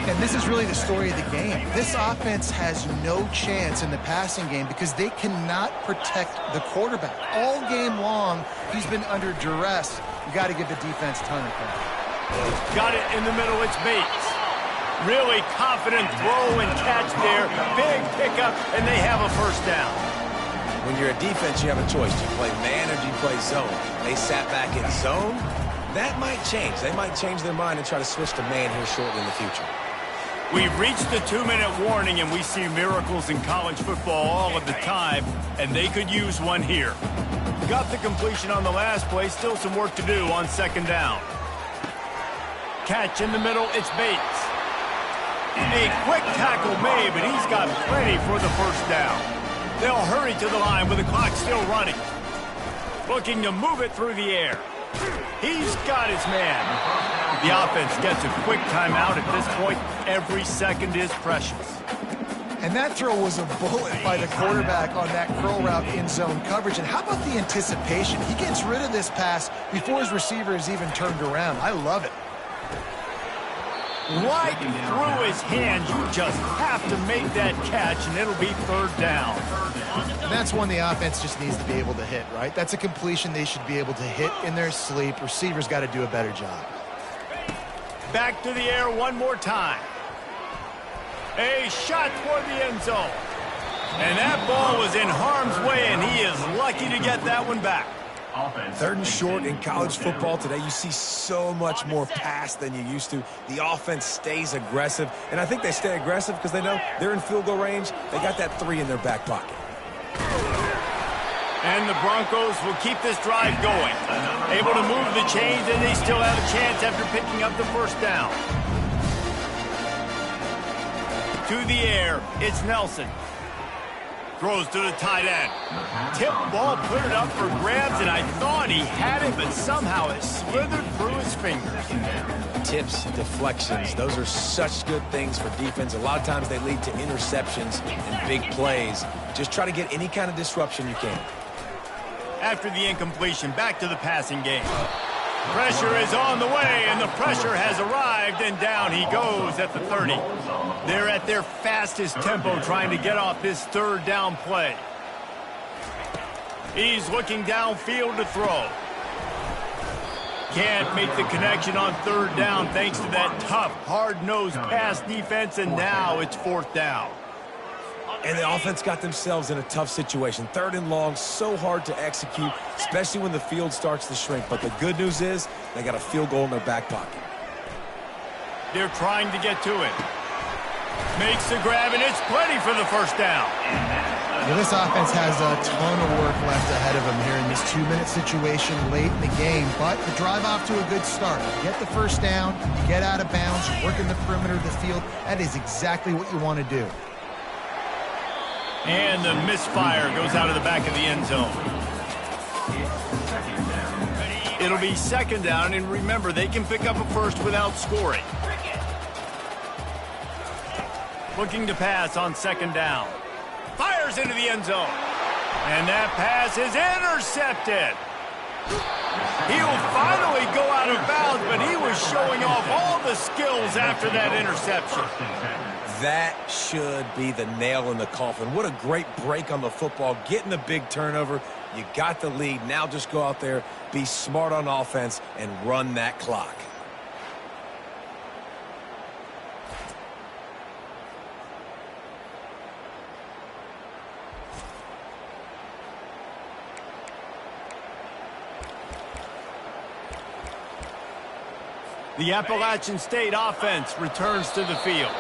And this is really the story of the game. This offense has no chance in the passing game because they cannot protect the quarterback. All game long, he's been under duress. You got to give the defense a ton of credit. Got it in the middle. It's Bates. Really confident throw and catch there. Big pickup, and they have a first down. When you're a defense, you have a choice. Do you play man or do you play zone? They sat back in zone. That might change. They might change their mind and try to switch to man here shortly in the future. We've reached the 2-minute warning, and we see miracles in college football all of the time, and they could use one here. Got the completion on the last play. Still some work to do on second down. Catch in the middle. It's Bates. A quick tackle made, but he's got plenty for the first down. They'll hurry to the line with the clock still running. Looking to move it through the air. He's got his man. The offense gets a quick timeout at this point. Every second is precious. And that throw was a bullet by the quarterback on that curl route in zone coverage. And how about the anticipation? He gets rid of this pass before his receiver is even turned around. I love it. Right through his hands. You just have to make that catch, and it'll be third down. And that's one the offense just needs to be able to hit, right? That's a completion they should be able to hit in their sleep. Receivers got to do a better job. Back to the air one more time. A shot toward the end zone. And that ball was in harm's way, and he is lucky to get that one back. Third and short in college football today, you see so much more pass than you used to. The offense stays aggressive, and I think they stay aggressive because they know they're in field goal range. They got that 3 in their back pocket. And the Broncos will keep this drive going. Able to move the chains, and they still have a chance after picking up the first down. To the air, it's Nelson. Throws to the tight end. Tip ball, put it up for grabs, and I thought he had it, but somehow it slithered through his fingers. Tips, deflections, those are such good things for defense. A lot of times they lead to interceptions and big plays. Just try to get any kind of disruption you can. After the incompletion, back to the passing game. Pressure is on the way, and the pressure has arrived, and down he goes at the 30. They're at their fastest tempo trying to get off this third down play. He's looking downfield to throw. Can't make the connection on third down thanks to that tough, hard-nosed pass defense, and now it's fourth down. And the offense got themselves in a tough situation. Third and long, so hard to execute, especially when the field starts to shrink. But the good news is they got a field goal in their back pocket. They're trying to get to it. Makes the grab, and it's plenty for the first down. Well, this offense has a ton of work left ahead of them here in this 2-minute situation late in the game. But the drive off to a good start. You get the first down, you get out of bounds, you work in the perimeter of the field. That is exactly what you want to do. And the misfire goes out of the back of the end zone. It'll be second down, and remember, they can pick up a first without scoring. Looking to pass on second down. Fires into the end zone. And that pass is intercepted. He'll finally go out of bounds, but he was showing off all the skills after that interception. That should be the nail in the coffin. What a great break on the football. Getting the big turnover. You got the lead. Now just go out there, be smart on offense, and run that clock. The Appalachian State offense returns to the field.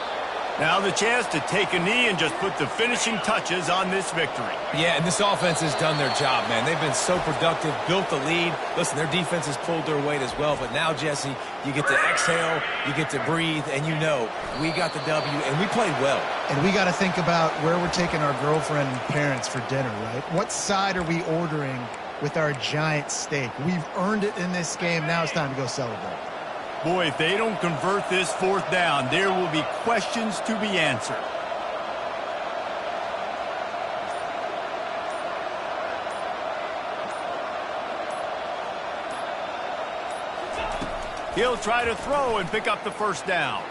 Now the chance to take a knee and just put the finishing touches on this victory. Yeah, and this offense has done their job, man. They've been so productive, built the lead. Listen, their defense has pulled their weight as well. But now, Jesse, you get to exhale, you get to breathe, and you know we got the W, and we played well. And we got to think about where we're taking our girlfriend and parents for dinner, right? What side are we ordering with our giant steak? We've earned it in this game. Now it's time to go celebrate. Boy, if they don't convert this fourth down, there will be questions to be answered. He'll try to throw and pick up the first down.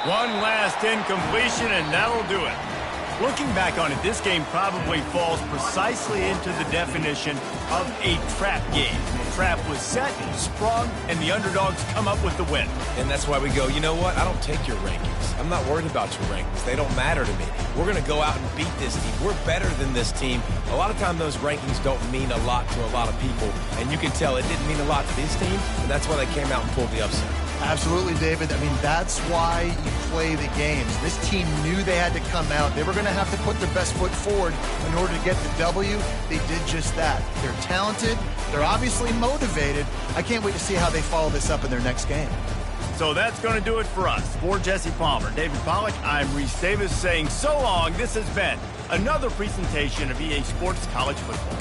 One last incompletion, and that'll do it. Looking back on it, this game probably falls precisely into the definition of a trap game. The trap was set, sprung, and the underdogs come up with the win. And that's why we go, you know what? I don't take your rankings. I'm not worried about your rankings. They don't matter to me. We're going to go out and beat this team. We're better than this team. A lot of times those rankings don't mean a lot to a lot of people, and you can tell it didn't mean a lot to this team, and that's why they came out and pulled the upset. Absolutely, David. I mean, that's why you play the games. This team knew they had to come out. They were going to have to put their best foot forward in order to get the W. They did just that. They're talented. They're obviously motivated. I can't wait to see how they follow this up in their next game. So that's going to do it for us. For Jesse Palmer, David Pollack, I'm Reese Davis saying so long. This has been another presentation of EA Sports College Football.